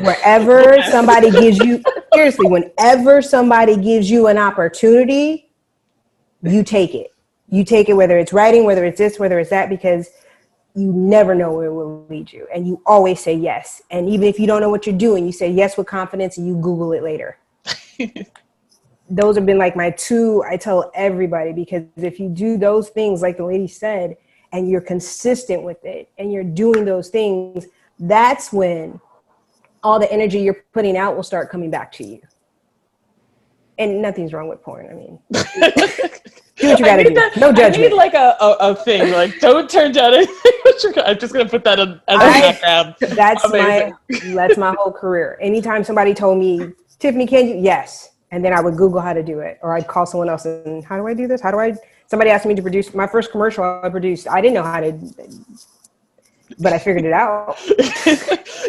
Wherever somebody gives you, seriously, whenever somebody gives you an opportunity, you take it. You take it, whether it's writing, whether it's this, whether it's that, because you never know where it will lead you. And you always say yes. And even if you don't know what you're doing, you say yes with confidence and you Google it later. Those have been like my 2, I tell everybody, because if you do those things, like the lady said, and you're consistent with it and you're doing those things, that's when all the energy you're putting out will start coming back to you. And nothing's wrong with porn. I mean, do what you gotta do. No judgment. I need like a thing, like, don't turn down anything. I'm just gonna put that as a background. That's my whole career. Anytime somebody told me, Tiffany, can you? Yes. And then I would Google how to do it, or I'd call someone else and, how do I do this? Somebody asked me to produce my first commercial I produced. I didn't know how to, but I figured it out.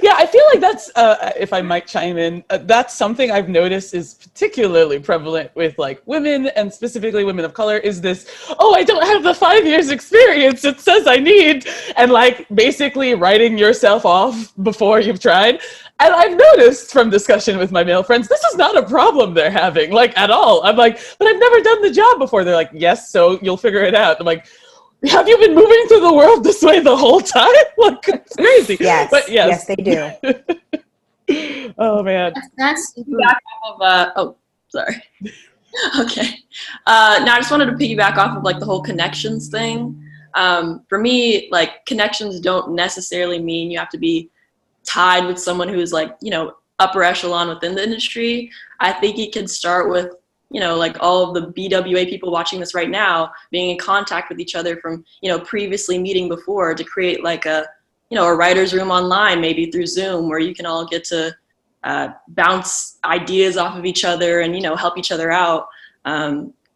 Yeah, I feel like that's, if I might chime in, that's something I've noticed is particularly prevalent with like women, and specifically women of color, is this, I don't have the 5 years experience it says I need, and like basically writing yourself off before you've tried. And I've noticed from discussion with my male friends, this is not a problem they're having, like, at all. I'm like, but I've never done the job before. They're like, yes, so you'll figure it out. I'm like, have you been moving through the world this way the whole time? Like, it's crazy. Yes, but yes, they do. Oh, man. That's back off of, Sorry. Okay. Now I just wanted to piggyback off of like the whole connections thing. For me, like connections don't necessarily mean you have to be tied with someone who's like, you know, upper echelon within the industry. I think it can start with, you know, like all of the BWA people watching this right now being in contact with each other from, you know, previously meeting before to create like a, you know, a writer's room online, maybe through Zoom, where you can all get to bounce ideas off of each other and, you know, help each other out.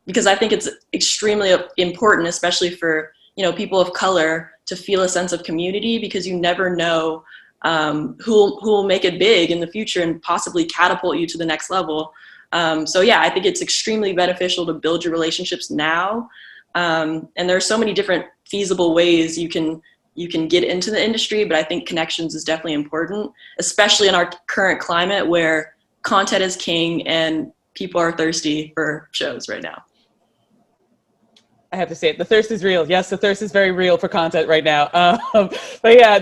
Because I think it's extremely important, especially for, you know, people of color to feel a sense of community, because you never know who will make it big in the future and possibly catapult you to the next level. So yeah, I think it's extremely beneficial to build your relationships now. And there are so many different feasible ways you can get into the industry, but I think connections is definitely important, especially in our current climate where content is king and people are thirsty for shows right now. I have to say it. The thirst is real. Yes, the thirst is very real for content right now. But yeah,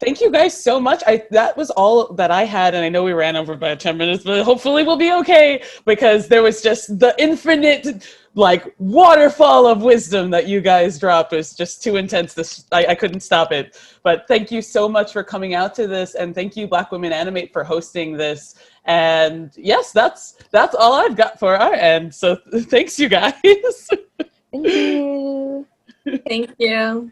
thank you guys so much. That was all that I had, and I know we ran over by 10 minutes, but hopefully we'll be okay, because there was just the infinite like waterfall of wisdom that you guys dropped was just too intense. I couldn't stop it. But thank you so much for coming out to this, and thank you Black Women Animate for hosting this. And yes, that's all I've got for our end. So thanks you guys. Thank you. Thank you.